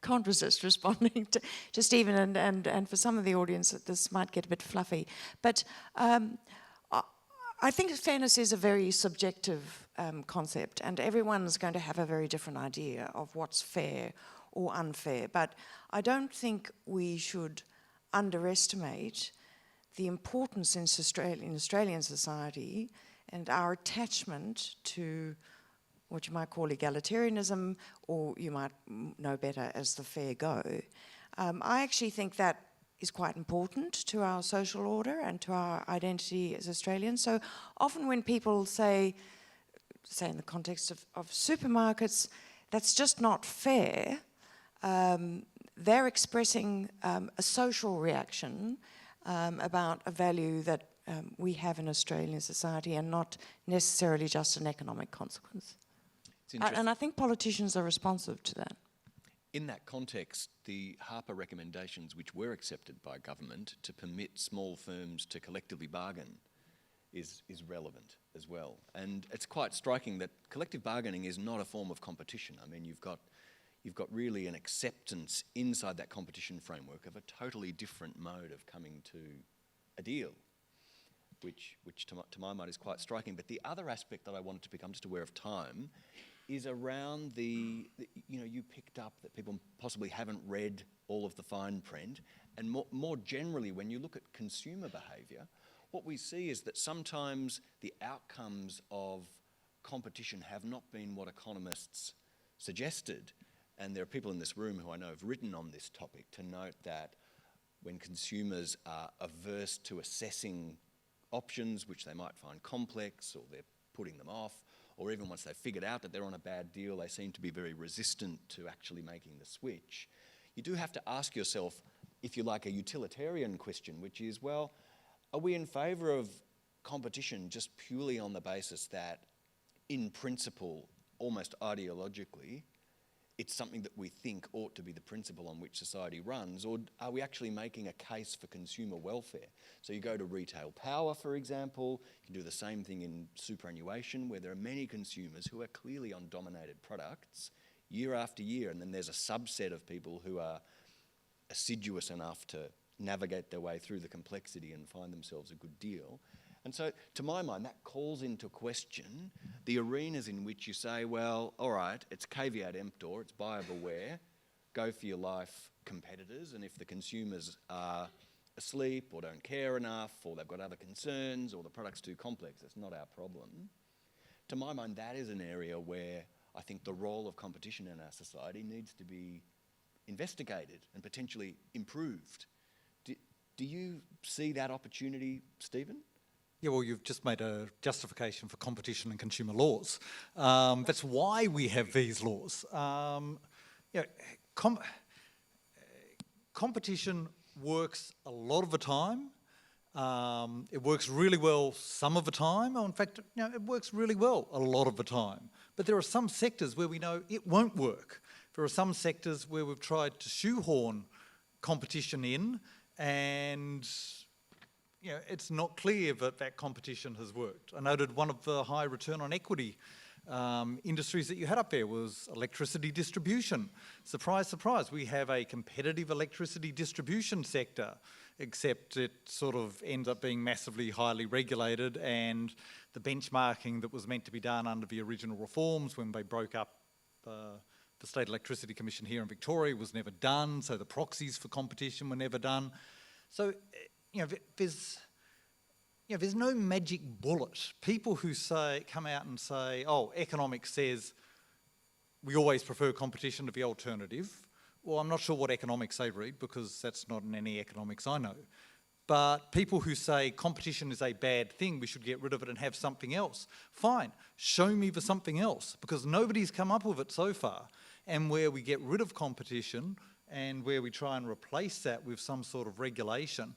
can't resist responding to Stephen, and for some of the audience, this might get a bit fluffy. But I think fairness is a very subjective concept, and everyone's going to have a very different idea of what's fair or unfair. But I don't think we should underestimate the importance in Australian society and our attachment to what you might call egalitarianism, or you might know better as the fair go. I actually think that is quite important to our social order and to our identity as Australians. So often when people say in the context of supermarkets, that's just not fair, they're expressing a social reaction about a value that we have in Australian society, and not necessarily just an economic consequence. And I think politicians are responsive to that. In that context, the Harper recommendations, which were accepted by government to permit small firms to collectively bargain, is relevant as well. And it's quite striking that collective bargaining is not a form of competition. I mean, you've got really an acceptance inside that competition framework of a totally different mode of coming to a deal, which to my mind is quite striking. But the other aspect that I wanted to pick, I'm just aware of time, is around you picked up that people possibly haven't read all of the fine print, and more generally, when you look at consumer behaviour, what we see is that sometimes the outcomes of competition have not been what economists suggested. And there are people in this room who I know have written on this topic to note that when consumers are averse to assessing options which they might find complex, or they're putting them off, or even once they've figured out that they're on a bad deal, they seem to be very resistant to actually making the switch. You do have to ask yourself, if you like, a utilitarian question, which is, well, are we in favour of competition just purely on the basis that, in principle, almost ideologically, it's something that we think ought to be the principle on which society runs, or are we actually making a case for consumer welfare? So you go to retail power, for example, you can do the same thing in superannuation, where there are many consumers who are clearly on dominated products year after year, and then there's a subset of people who are assiduous enough to navigate their way through the complexity and find themselves a good deal. And so, to my mind, that calls into question the arenas in which you say, well, all right, it's caveat emptor, it's buyer beware, go for your life, competitors, and if the consumers are asleep or don't care enough, or they've got other concerns, or the product's too complex, it's not our problem. To my mind, that is an area where I think the role of competition in our society needs to be investigated and potentially improved. Do you see that opportunity, Stephen? Yeah, well, you've just made a justification for competition and consumer laws. That's why we have these laws. Competition works a lot of the time. It works really well some of the time. In fact, it works really well a lot of the time. But there are some sectors where we know it won't work. There are some sectors where we've tried to shoehorn competition in, and it's not clear that that competition has worked. I noted one of the high return on equity industries that you had up there was electricity distribution. Surprise, surprise, we have a competitive electricity distribution sector, except it sort of ends up being massively highly regulated, and the benchmarking that was meant to be done under the original reforms when they broke up the State Electricity Commission here in Victoria was never done, so the proxies for competition were never done. So, there's no magic bullet. People who come out and say, oh, economics says we always prefer competition to the alternative. Well, I'm not sure what economics they read, because that's not in any economics I know. But people who say competition is a bad thing, we should get rid of it and have something else. Fine, show me the something else, because nobody's come up with it so far. And where we get rid of competition and where we try and replace that with some sort of regulation,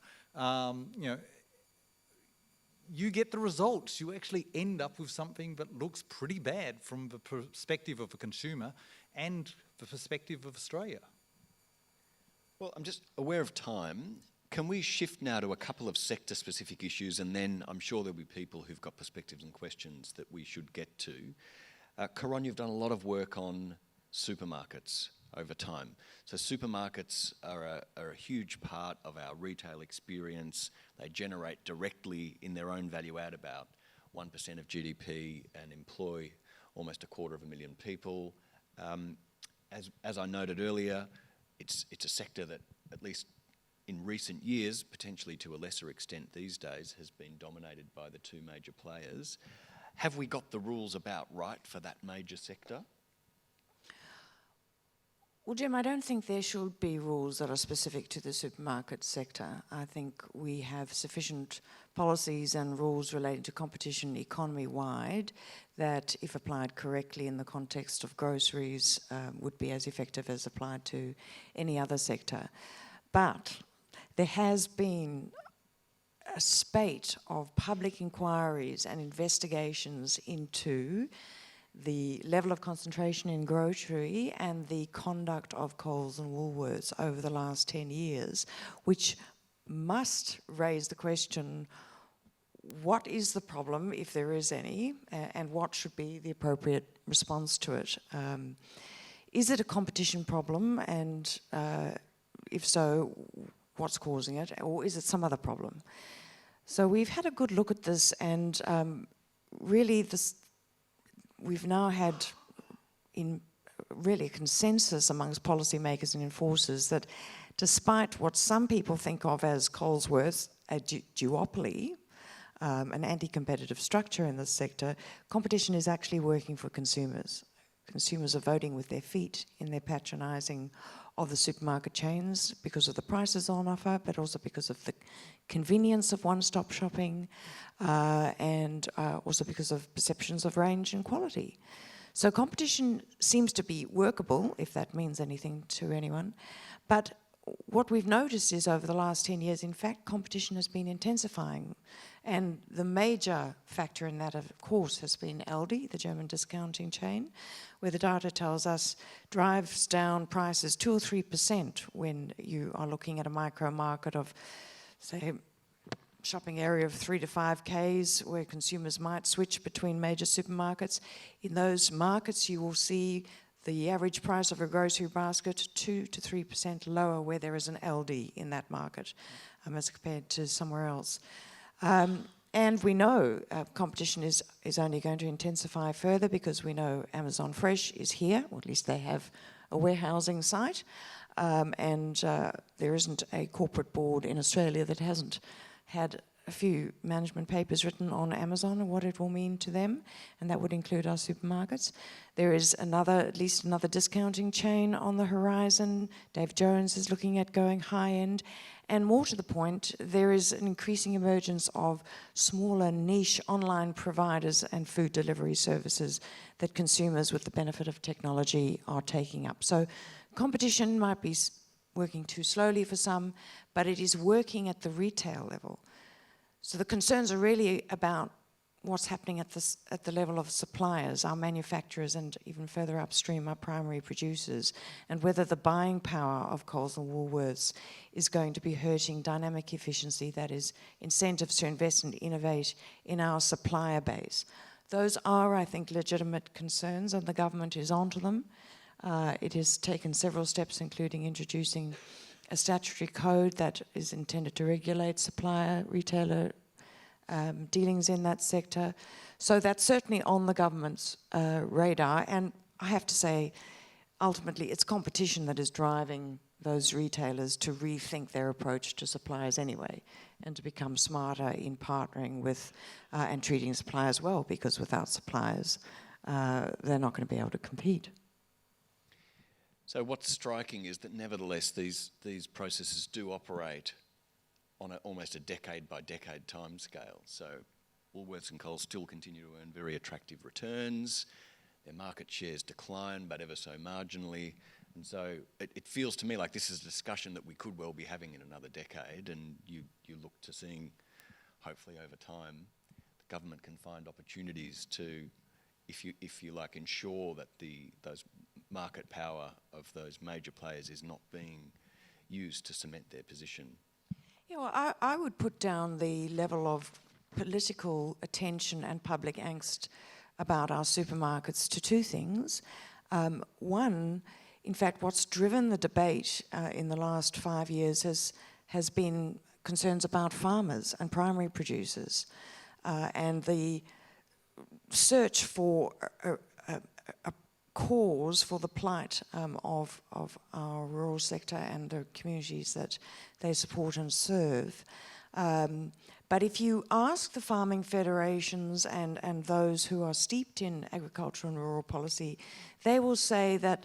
you get the results. You actually end up with something that looks pretty bad from the perspective of a consumer and the perspective of Australia. Well, I'm just aware of time. Can we shift now to a couple of sector-specific issues, and then I'm sure there'll be people who've got perspectives and questions that we should get to. Karon, you've done a lot of work on supermarkets over time. So supermarkets are a huge part of our retail experience. They generate directly in their own value add about 1% of GDP and employ almost 250,000 people. As I noted earlier, it's a sector that, at least in recent years, potentially to a lesser extent these days, has been dominated by the two major players. Have we got the rules about right for that major sector? Well, Jim, I don't think there should be rules that are specific to the supermarket sector. I think we have sufficient policies and rules relating to competition economy-wide that, if applied correctly in the context of groceries, would be as effective as applied to any other sector. But there has been a spate of public inquiries and investigations into the level of concentration in grocery and the conduct of Coles and Woolworths over the last 10 years, which must raise the question, what is the problem, if there is any, and what should be the appropriate response to it? Is it a competition problem, and if so, what's causing it, or is it some other problem? So we've had a good look at this, and really we've now had in really a consensus amongst policymakers and enforcers that despite what some people think of as Colesworth, a duopoly, an anti-competitive structure in this sector, competition is actually working for consumers. Consumers are voting with their feet in their patronising of the supermarket chains because of the prices on offer, but also because of the convenience of one-stop shopping, and also because of perceptions of range and quality. So competition seems to be workable, if that means anything to anyone. But what we've noticed is over the last 10 years, in fact, competition has been intensifying. And the major factor in that, of course, has been Aldi, the German discounting chain, where the data tells us drives down prices 2 or 3% when you are looking at a micro market of, say, shopping area of 3 to 5 Ks, where consumers might switch between major supermarkets. In those markets, you will see the average price of a grocery basket 2 to 3% lower where there is an Aldi in that market as compared to somewhere else. And we know competition is only going to intensify further because we know Amazon Fresh is here, or at least they have a warehousing site, and there isn't a corporate board in Australia that hasn't had a few management papers written on Amazon and what it will mean to them, and that would include our supermarkets. There is at least another discounting chain on the horizon. Dave Jones is looking at going high-end. And more to the point, there is an increasing emergence of smaller niche online providers and food delivery services that consumers with the benefit of technology are taking up. So competition might be working too slowly for some, but it is working at the retail level. So the concerns are really about what's happening at the level of suppliers, our manufacturers, and even further upstream, our primary producers, and whether the buying power of Coles and Woolworths is going to be hurting dynamic efficiency, that is, incentives to invest and innovate in our supplier base. Those are, I think, legitimate concerns, and the government is onto them. It has taken several steps, including introducing a statutory code that is intended to regulate supplier-retailer dealings in that sector. So that's certainly on the government's radar. And I have to say, ultimately, it's competition that is driving those retailers to rethink their approach to suppliers anyway, and to become smarter in partnering with and treating suppliers well, because without suppliers, they're not going to be able to compete. So what's striking is that nevertheless these processes do operate on almost a decade-by-decade timescale. So Woolworths and Coles still continue to earn very attractive returns. Their market shares decline, but ever so marginally. And so it feels to me like this is a discussion that we could well be having in another decade, and you look to seeing, hopefully over time, the government can find opportunities to, if you like, ensure that those market power of those major players is not being used to cement their position. Yeah, well, I would put down the level of political attention and public angst about our supermarkets to two things. One, in fact, what's driven the debate in the last 5 years has been concerns about farmers and primary producers, and the search for a cause for the plight of our rural sector and the communities that they support and serve. But if you ask the farming federations and those who are steeped in agriculture and rural policy, they will say that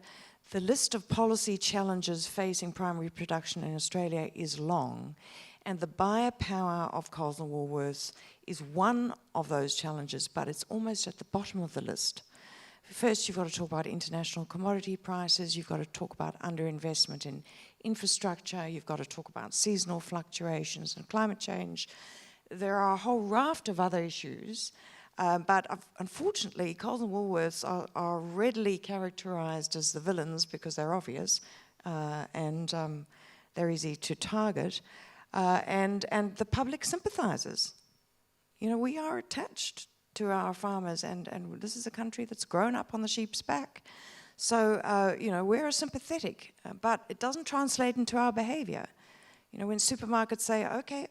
the list of policy challenges facing primary production in Australia is long, and the buyer power of Coles and Woolworths is one of those challenges, but it's almost at the bottom of the list. First, you've got to talk about international commodity prices, you've got to talk about underinvestment in infrastructure, you've got to talk about seasonal fluctuations and climate change. There are a whole raft of other issues But unfortunately, Coles and Woolworths are readily characterised as the villains because they're obvious and they're easy to target, and the public sympathises. You know, we are attached to our farmers, and this is a country that's grown up on the sheep's back. So, you know, we're sympathetic, but it doesn't translate into our behaviour. You know, when supermarkets say,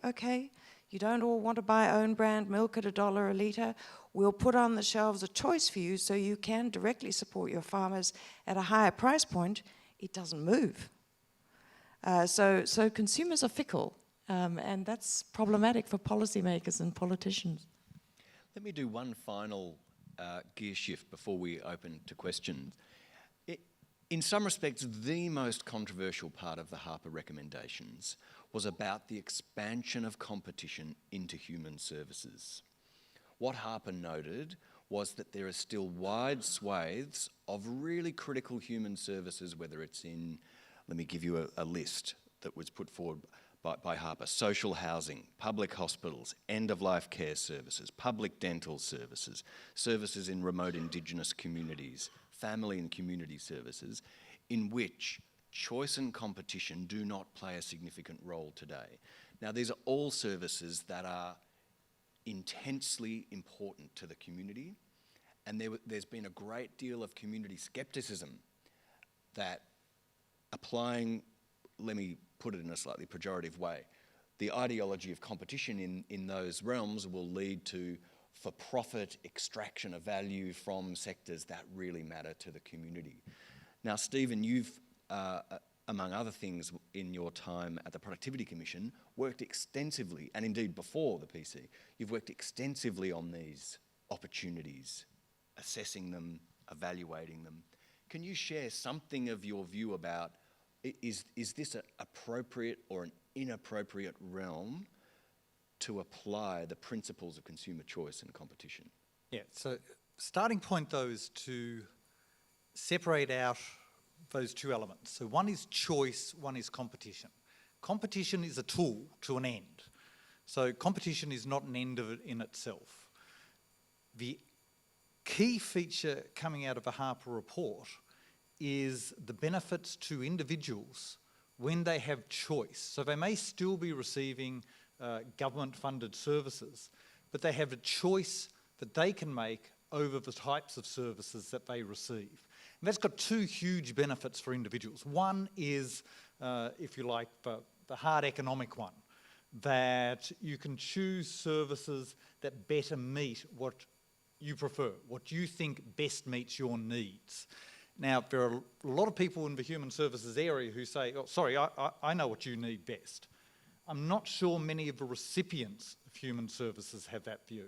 okay, you don't all want to buy own brand milk at $1 a litre, we'll put on the shelves a choice for you so you can directly support your farmers at a higher price point, it doesn't move. So consumers are fickle, and that's problematic for policymakers and politicians. Let me do one final gear shift before we open to questions. In some respects, the most controversial part of the Harper recommendations was about the expansion of competition into human services. What Harper noted was that there are still wide swathes of really critical human services, whether it's in, let me give you a list that was put forward by Harper: social housing, public hospitals, end-of-life care services, public dental services, services in remote Indigenous communities, family and community services, in which choice and competition do not play a significant role today. Now, these are all services that are intensely important to the community, and there's been a great deal of community scepticism that applying, let me put it in a slightly pejorative way, the ideology of competition in those realms will lead to for-profit extraction of value from sectors that really matter to the community. Now, Stephen, you've, among other things in your time at the Productivity Commission, worked extensively, and indeed before the PC, you've worked extensively on these opportunities, assessing them, evaluating them. Can you share something of your view about, is this an appropriate or an inappropriate realm to apply the principles of consumer choice and competition? Yeah, so starting point though is to separate out those two elements. So one is choice, one is competition. Competition is a tool to an end. So competition is not an end of it in itself. The key feature coming out of the Harper report is the benefits to individuals when they have choice. So they may still be receiving government-funded services, but they have a choice that they can make over the types of services that they receive. And that's got two huge benefits for individuals. One is, if you like, the hard economic one, that you can choose services that better meet what you prefer, what you think best meets your needs. Now, there are a lot of people in the human services area who say, oh, sorry, I know what you need best. I'm not sure many of the recipients of human services have that view.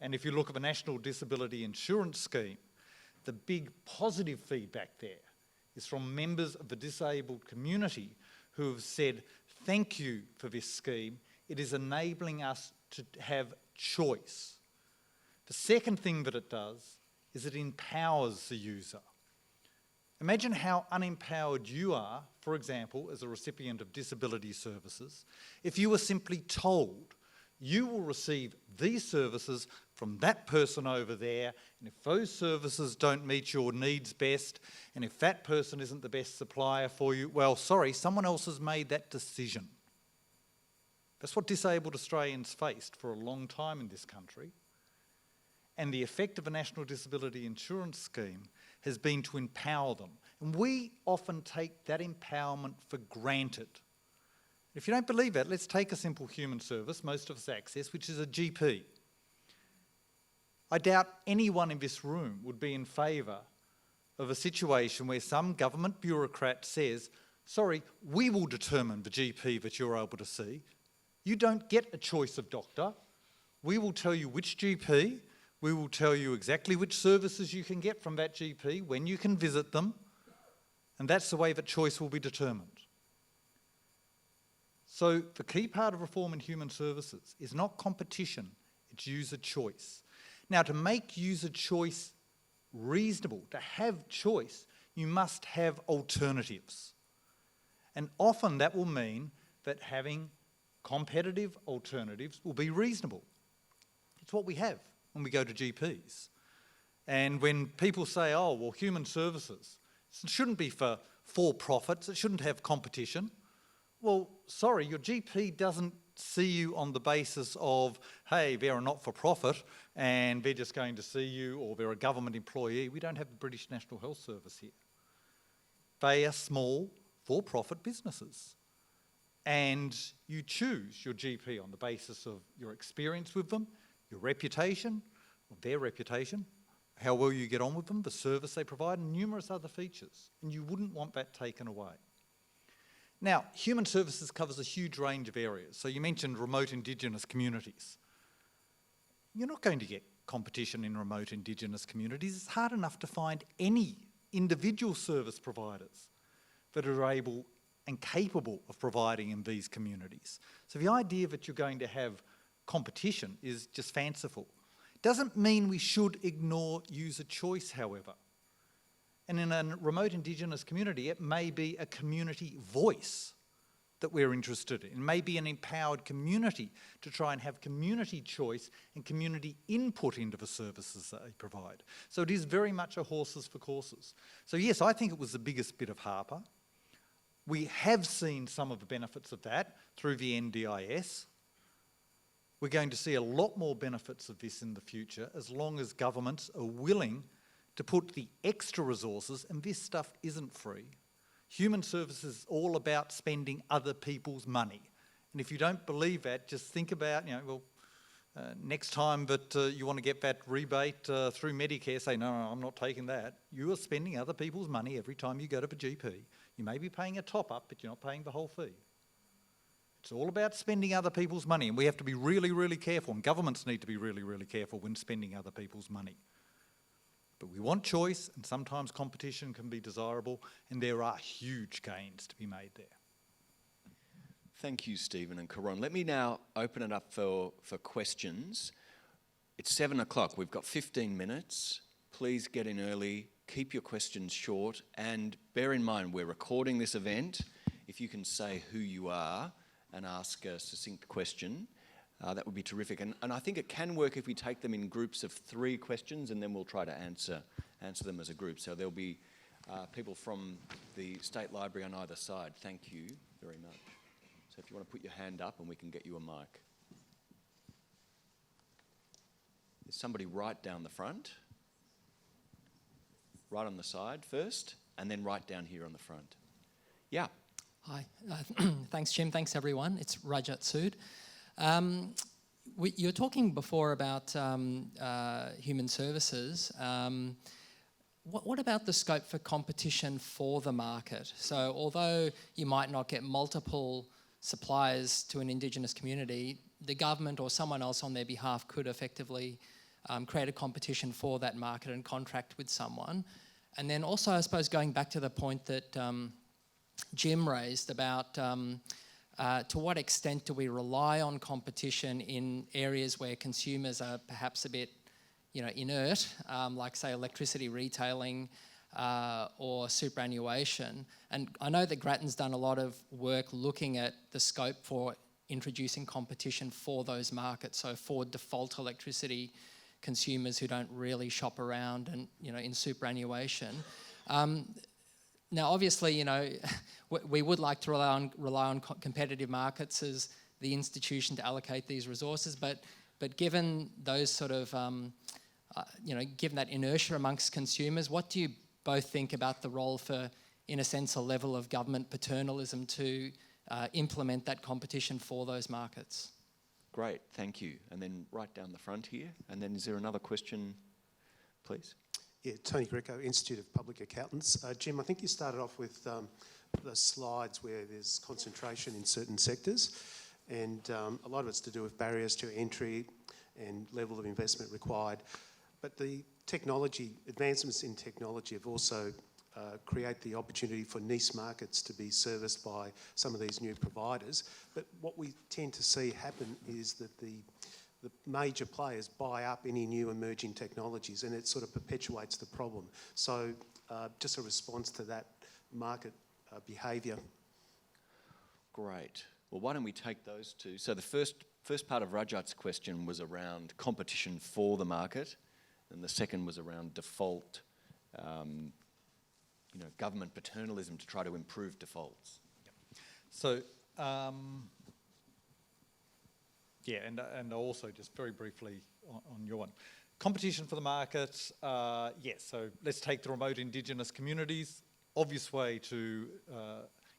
And if you look at the National Disability Insurance Scheme, the big positive feedback there is from members of the disabled community who have said, thank you for this scheme. It is enabling us to have choice. The second thing that it does is it empowers the user. Imagine how unempowered you are, for example, as a recipient of disability services, if you were simply told you will receive these services from that person over there, and if those services don't meet your needs best, and if that person isn't the best supplier for you, well, sorry, someone else has made that decision. That's what disabled Australians faced for a long time in this country. And the effect of a National Disability Insurance Scheme has been to empower them. And we often take that empowerment for granted. If you don't believe that, let's take a simple human service most of us access, which is a GP. I doubt anyone in this room would be in favour of a situation where some government bureaucrat says, sorry, we will determine the GP that you're able to see. You don't get a choice of doctor. We will tell you which GP. We will tell you exactly which services you can get from that GP, when you can visit them, and that's the way that choice will be determined. So the key part of reform in human services is not competition, it's user choice. Now, to make user choice reasonable, to have choice, you must have alternatives. And often that will mean that having competitive alternatives will be reasonable. It's what we have. when we go to GPs. And when people say, oh, well, human services, it shouldn't be for profits, it shouldn't have competition. Well, sorry, your GP doesn't see you on the basis of, hey, they're a not-for-profit and they're just going to see you, or they're a government employee. We don't have the British National Health Service here. They are small, for-profit businesses. And you choose your GP on the basis of your experience with them, your reputation, or their reputation, how well you get on with them, the service they provide, and numerous other features. And you wouldn't want that taken away. Now, human services covers a huge range of areas. So you mentioned remote Indigenous communities. You're not going to get competition in remote Indigenous communities. It's hard enough to find any individual service providers that are able and capable of providing in these communities. So the idea that you're going to have competition is just fanciful. It doesn't mean we should ignore user choice, however. And in a remote Indigenous community, it may be a community voice that we're interested in. It may be an empowered community to try and have community choice and community input into the services that they provide. So it is very much a horses for courses. So yes, I think it was the biggest bit of Harper. We have seen some of the benefits of that through the NDIS. We're going to see a lot more benefits of this in the future as long as governments are willing to put the extra resources, and this stuff isn't free. Human services is all about spending other people's money. And if you don't believe that, just think about, next time that you want to get that rebate through Medicare, say, no, I'm not taking that. You are spending other people's money every time you go to the GP. You may be paying a top-up, but you're not paying the whole fee. It's all about spending other people's money, and we have to be really, really careful, and governments need to be really, really careful when spending other people's money. But we want choice, and sometimes competition can be desirable, and there are huge gains to be made there. Thank you, Stephen and Karon. Let me now open it up for questions. It's 7 o'clock. We've got 15 minutes. Please get in early. Keep your questions short. And bear in mind, we're recording this event. If you can say who you are and ask a succinct question, that would be terrific. And I think it can work if we take them in groups of 3 questions, and then we'll try to answer them as a group. So there'll be people from the State Library on either side. Thank you very much. So if you want to put your hand up and we can get you a mic. There's somebody right down the front, right on the side first, and then right down here on the front. Yeah. Hi. Thanks, Jim. Thanks, everyone. It's Rajat Sood. You were talking before about human services. What about the scope for competition for the market? So although you might not get multiple suppliers to an Indigenous community, the government or someone else on their behalf could effectively create a competition for that market and contract with someone. And then also, I suppose, going back to the point that Jim raised about to what extent do we rely on competition in areas where consumers are perhaps a bit, inert, like say electricity retailing or superannuation. And I know that Grattan's done a lot of work looking at the scope for introducing competition for those markets. So for default electricity consumers who don't really shop around and, in superannuation. Now, obviously, we would like to rely on competitive markets as the institution to allocate these resources, but given those sort of, given that inertia amongst consumers, what do you both think about the role for, in a sense, a level of government paternalism to implement that competition for those markets? Great, thank you. And then right down the front here. And then is there another question, please? Yeah, Tony Greco, Institute of Public Accountants. Jim, I think you started off with the slides where there's concentration in certain sectors, and a lot of it's to do with barriers to entry and level of investment required. But the advancements in technology have also create the opportunity for niche markets to be serviced by some of these new providers. But what we tend to see happen is that the major players buy up any new emerging technologies, and it sort of perpetuates the problem. So just a response to that market behaviour. Great. Well, why don't we take those two? So the first First part of Rajat's question was around competition for the market, and the second was around default, government paternalism to try to improve defaults. So, and also just very briefly on your one. Competition for the market, yes, so let's take the remote Indigenous communities. Obvious way to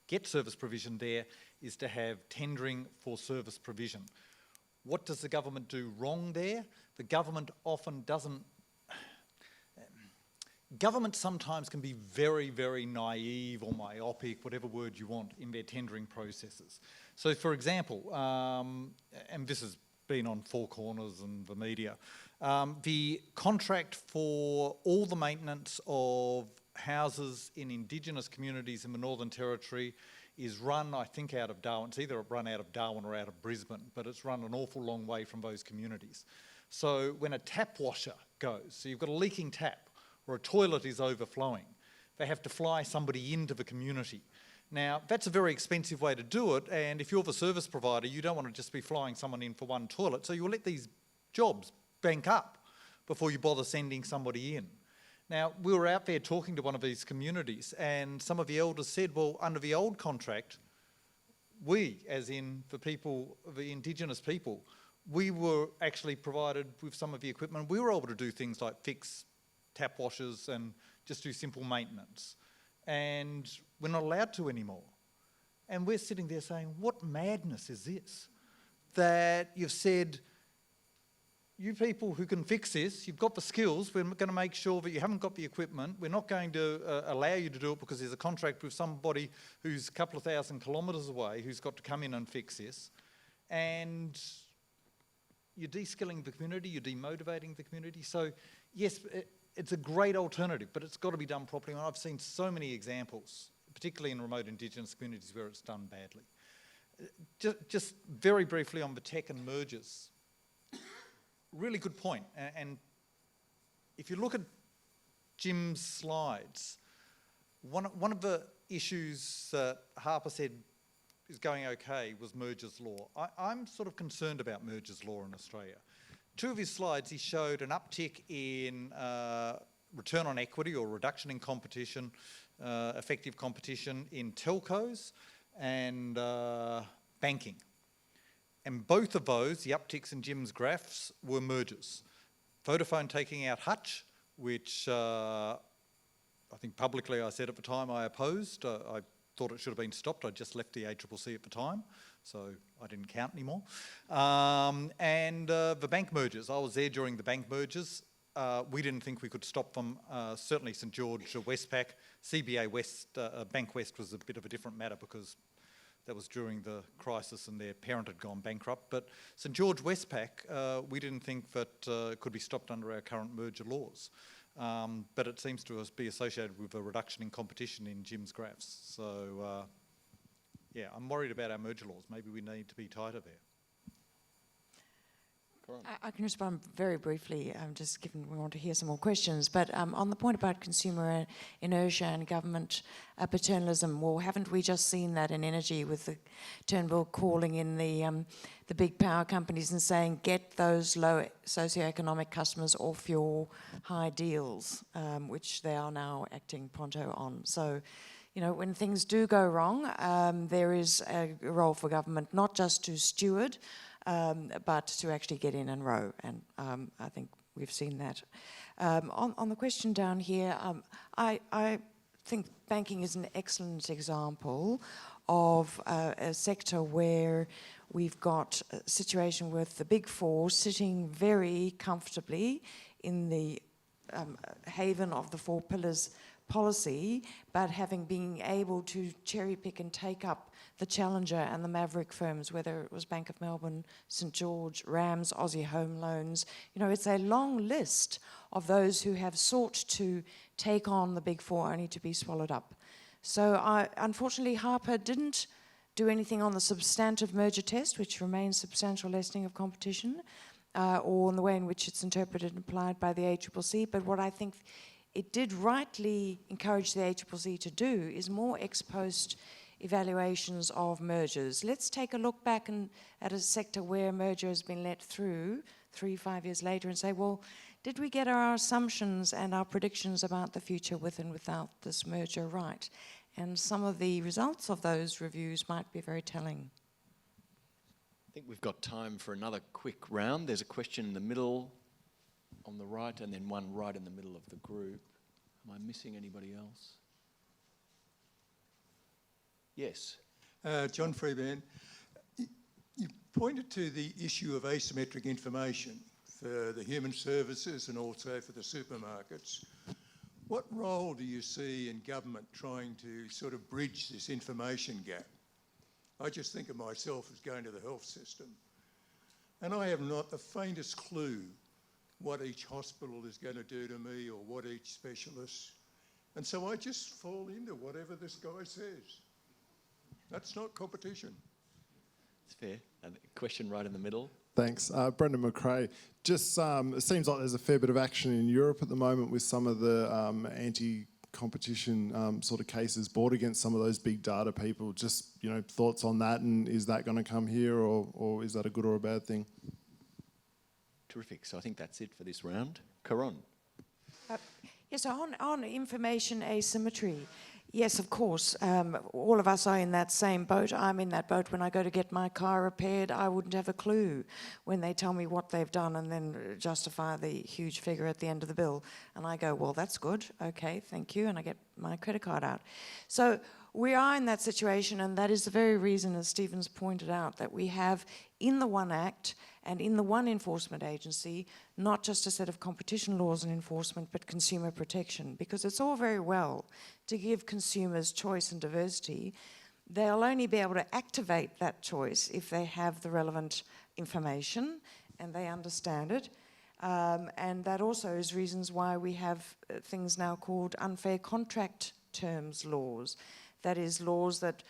get service provision there is to have tendering for service provision. What does the government do wrong there? The government often doesn't. Government sometimes can be very, very naive or myopic, whatever word you want, in their tendering processes. So, for example, and this has been on Four Corners and the media, the contract for all the maintenance of houses in Indigenous communities in the Northern Territory is run, I think, out of Darwin. It's either run out of Darwin or out of Brisbane, but it's run an awful long way from those communities. So when a tap washer goes, so you've got a leaking tap or a toilet is overflowing, they have to fly somebody into the community. Now, that's a very expensive way to do it, and if you're the service provider, you don't want to just be flying someone in for one toilet, so you'll let these jobs bank up before you bother sending somebody in. Now, we were out there talking to one of these communities, and some of the elders said, well, under the old contract, we, as in the people, the Indigenous people, we were actually provided with some of the equipment. We were able to do things like fix tap washers and just do simple maintenance. And we're not allowed to anymore. And we're sitting there saying, what madness is this? That you've said, you people who can fix this, you've got the skills, we're going to make sure that you haven't got the equipment, we're not going to allow you to do it because there's a contract with somebody who's a couple of thousand kilometres away who's got to come in and fix this. And you're de-skilling the community, you're demotivating the community. So yes, it's a great alternative, but it's got to be done properly. And I've seen so many examples, particularly in remote Indigenous communities, where it's done badly. Just very briefly on the tech and mergers. Really good point. And if you look at Jim's slides, one of the issues that Harper said is going okay was mergers law. I'm sort of concerned about mergers law in Australia. Two of his slides, he showed an uptick in return on equity or reduction in competition, effective competition in telcos and banking. And both of those, the upticks in Jim's graphs, were mergers. Vodafone taking out Hutch, which I think publicly I said at the time I opposed. I thought it should have been stopped. I just left the ACCC at the time, so I didn't count anymore. And the bank mergers. I was there during the bank mergers. We didn't think we could stop them. Certainly St George, Westpac, CBA West, Bank West was a bit of a different matter because that was during the crisis and their parent had gone bankrupt. But St George Westpac, we didn't think that could be stopped under our current merger laws. But it seems to be associated with a reduction in competition in Jim's graphs. So, yeah, I'm worried about our merger laws. Maybe we need to be tighter there. I can respond very briefly, just given we want to hear some more questions. But on the point about consumer inertia and government paternalism, well, haven't we just seen that in energy with the Turnbull calling in the big power companies and saying, get those low socioeconomic customers off your high deals, which they are now acting pronto on. So, you know, when things do go wrong, there is a role for government not just to steward, but to actually get in and row, and I think we've seen that. On the question down here, I think banking is an excellent example of a sector where we've got a situation with the Big Four sitting very comfortably in the haven of the Four Pillars policy, but having been able to cherry pick and take up the challenger and the maverick firms, whether it was Bank of Melbourne, St George, RAMS, Aussie Home Loans. You know, it's a long list of those who have sought to take on the Big Four only to be swallowed up. So unfortunately, Harper didn't do anything on the substantive merger test, which remains substantial lessening of competition, or in the way in which it's interpreted and applied by the ACCC. But what I think it did rightly encourage the ACCC to do is more ex post evaluations of mergers. Let's take a look back at a sector where a merger has been let through 3-5 years later and say, well, did we get our assumptions and our predictions about the future with and without this merger right? And some of the results of those reviews might be very telling. I think we've got time for another quick round. There's a question in the middle on the right and then one right in the middle of the group. Am I missing anybody else? Yes. John Freeman, you pointed to the issue of asymmetric information for the human services and also for the supermarkets. What role do you see in government trying to sort of bridge this information gap? I just think of myself as going to the health system, and I have not the faintest clue what each hospital is going to do to me or what each specialist. And so I just fall into whatever this guy says. That's not competition. It's fair. And a question right in the middle. Thanks. Brendan McRae. Just, it seems like there's a fair bit of action in Europe at the moment with some of the anti-competition sort of cases brought against some of those big data people. Just, you know, thoughts on that, and is that going to come here, or is that a good or a bad thing? Terrific. So I think that's it for this round. Caron. Yes, on information asymmetry, yes, of course, all of us are in that same boat. I'm in that boat when I go to get my car repaired. I wouldn't have a clue when they tell me what they've done and then justify the huge figure at the end of the bill. And I go, well, that's good. Okay, thank you. And I get my credit card out. So we are in that situation, and that is the very reason, as Stephen's pointed out, that we have in the One Act and in the one enforcement agency, not just a set of competition laws and enforcement, but consumer protection. Because it's all very well to give consumers choice and diversity. They'll only be able to activate that choice if they have the relevant information and they understand it. And that also is reasons why we have things now called unfair contract terms laws. That is, laws that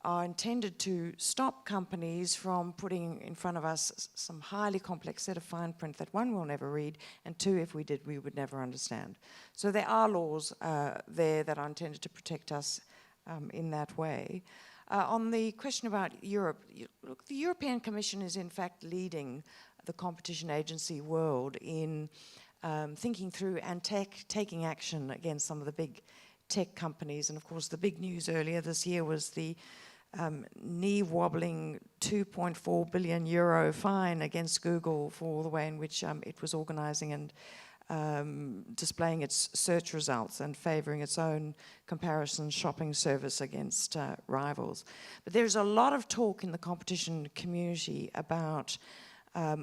are intended to stop companies from putting in front of us some highly complex set of fine print that one, will never read, and two, if we did, we would never understand. So there are laws there that are intended to protect us in that way. On the question about Europe, look, the European Commission is in fact leading the competition agency world in thinking through and taking action against some of the big tech companies. And of course, the big news earlier this year was the knee-wobbling €2.4 billion fine against Google for the way in which it was organising and displaying its search results and favouring its own comparison shopping service against rivals. But there's a lot of talk in the competition community about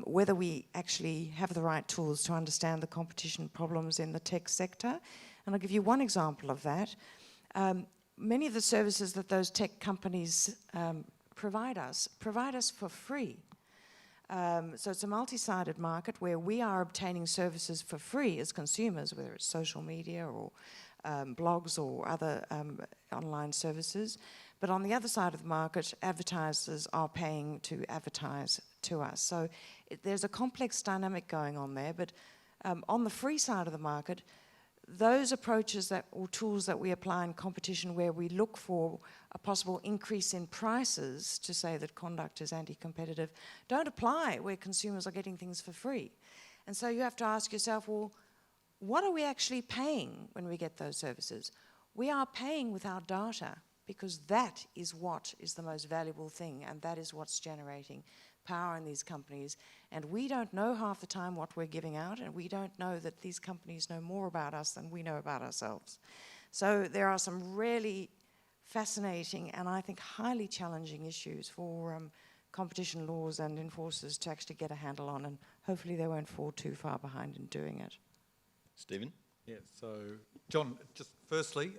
whether we actually have the right tools to understand the competition problems in the tech sector. And I'll give you one example of that. Many of the services that those tech companies provide us for free. So it's a multi-sided market where we are obtaining services for free as consumers, whether it's social media or blogs or other online services. But on the other side of the market, advertisers are paying to advertise to us. So there's a complex dynamic going on there. But on the free side of the market, those approaches or tools that we apply in competition where we look for a possible increase in prices to say that conduct is anti-competitive don't apply where consumers are getting things for free. And so you have to ask yourself, well, what are we actually paying when we get those services? We are paying with our data because that is what is the most valuable thing, and that is what's generating power in these companies. And we don't know half the time what we're giving out, and we don't know that these companies know more about us than we know about ourselves. So there are some really fascinating and I think highly challenging issues for competition laws and enforcers to actually get a handle on, and hopefully they won't fall too far behind in doing it. Stephen? Yeah, so John, just firstly,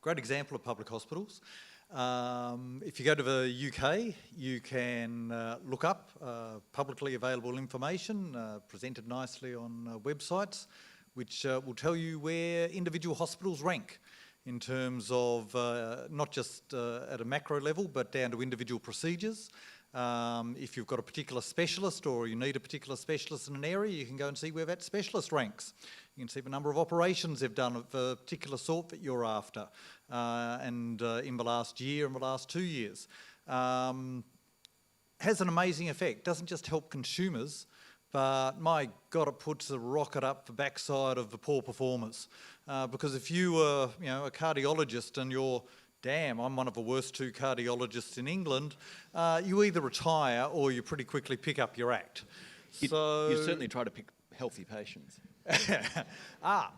great example of public hospitals. If you go to the UK, you can look up publicly available information presented nicely on websites, which will tell you where individual hospitals rank in terms of not just at a macro level, but down to individual procedures. If you've got a particular specialist or you need a particular specialist in an area, you can go and see where that specialist ranks. You can see the number of operations they've done of a particular sort that you're after, in the last year and the last 2 years. Has an amazing effect. Doesn't just help consumers, but my God, it puts a rocket up the backside of the poor performers. Because if you were, a cardiologist and you're, damn, I'm one of the worst 2 cardiologists in England, you either retire or you pretty quickly pick up your act. You certainly try to pick healthy patients.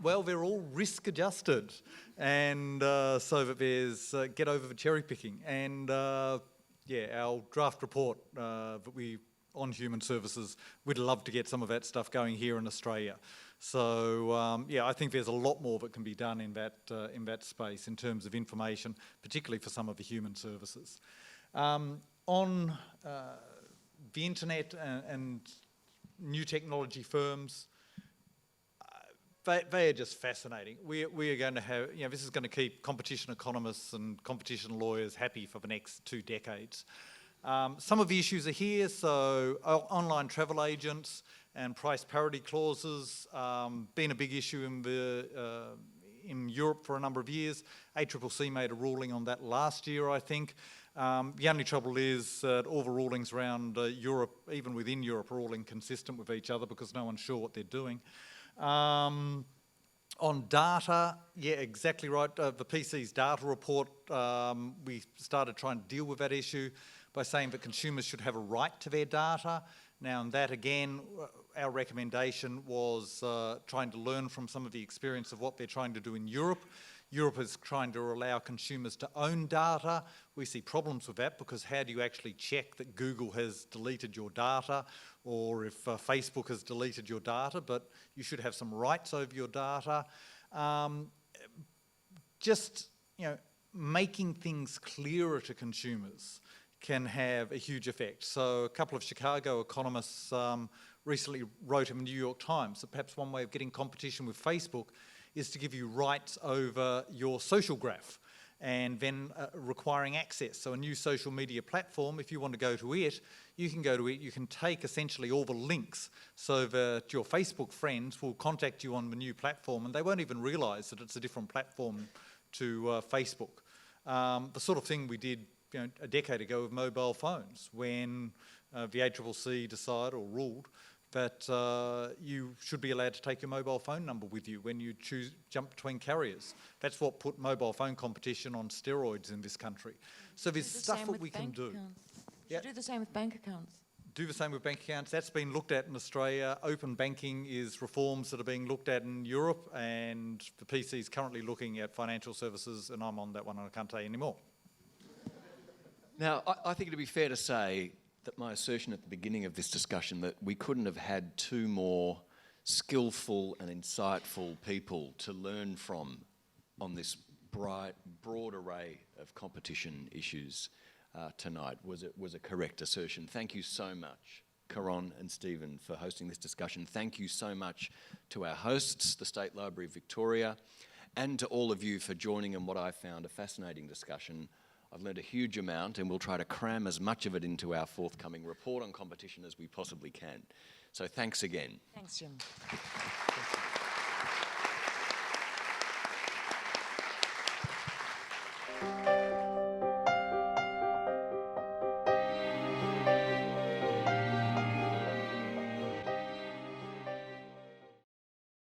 Well, they're all risk adjusted, and so that there's get over the cherry picking. And our draft report that we on human services, we'd love to get some of that stuff going here in Australia. So I think there's a lot more that can be done in that space in terms of information, particularly for some of the human services. On the internet and new technology firms, they are just fascinating. We are going to have, this is going to keep competition economists and competition lawyers happy for the next 2 decades. Some of the issues are here, so online travel agents and price parity clauses, been a big issue in Europe for a number of years. ACCC made a ruling on that last year, I think. The only trouble is that all the rulings around Europe, even within Europe, are all inconsistent with each other because no one's sure what they're doing. On data, exactly right. The PC's data report, we started trying to deal with that issue by saying that consumers should have a right to their data. Now, and that again, our recommendation was trying to learn from some of the experience of what they're trying to do in Europe. Europe is trying to allow consumers to own data. We see problems with that because how do you actually check that Google has deleted your data or if Facebook has deleted your data? But you should have some rights over your data. Making things clearer to consumers can have a huge effect. So a couple of Chicago economists recently wrote in the New York Times that perhaps one way of getting competition with Facebook is to give you rights over your social graph and then requiring access. So a new social media platform, if you want to go to it, you can go to it, you can take essentially all the links so that your Facebook friends will contact you on the new platform and they won't even realise that it's a different platform to Facebook. The sort of thing we did a decade ago with mobile phones when the ACCC decided or ruled that you should be allowed to take your mobile phone number with you when you jump between carriers. That's what put mobile phone competition on steroids in this country. So there's stuff that we can do. Yeah. Do the same with bank accounts. Do the same with bank accounts. That's been looked at in Australia. Open banking is reforms that are being looked at in Europe, and the PC is currently looking at financial services, and I'm on that one and I can't tell you anymore. Now, I think it'd be fair to say that my assertion at the beginning of this discussion that we couldn't have had 2 more skillful and insightful people to learn from on this broad array of competition issues tonight was a correct assertion. Thank you so much, Caron and Stephen, for hosting this discussion. Thank you so much to our hosts, the State Library of Victoria, and to all of you for joining in what I found a fascinating discussion. I've learned a huge amount and we'll try to cram as much of it into our forthcoming report on competition as we possibly can. So thanks again. Thanks, Jim.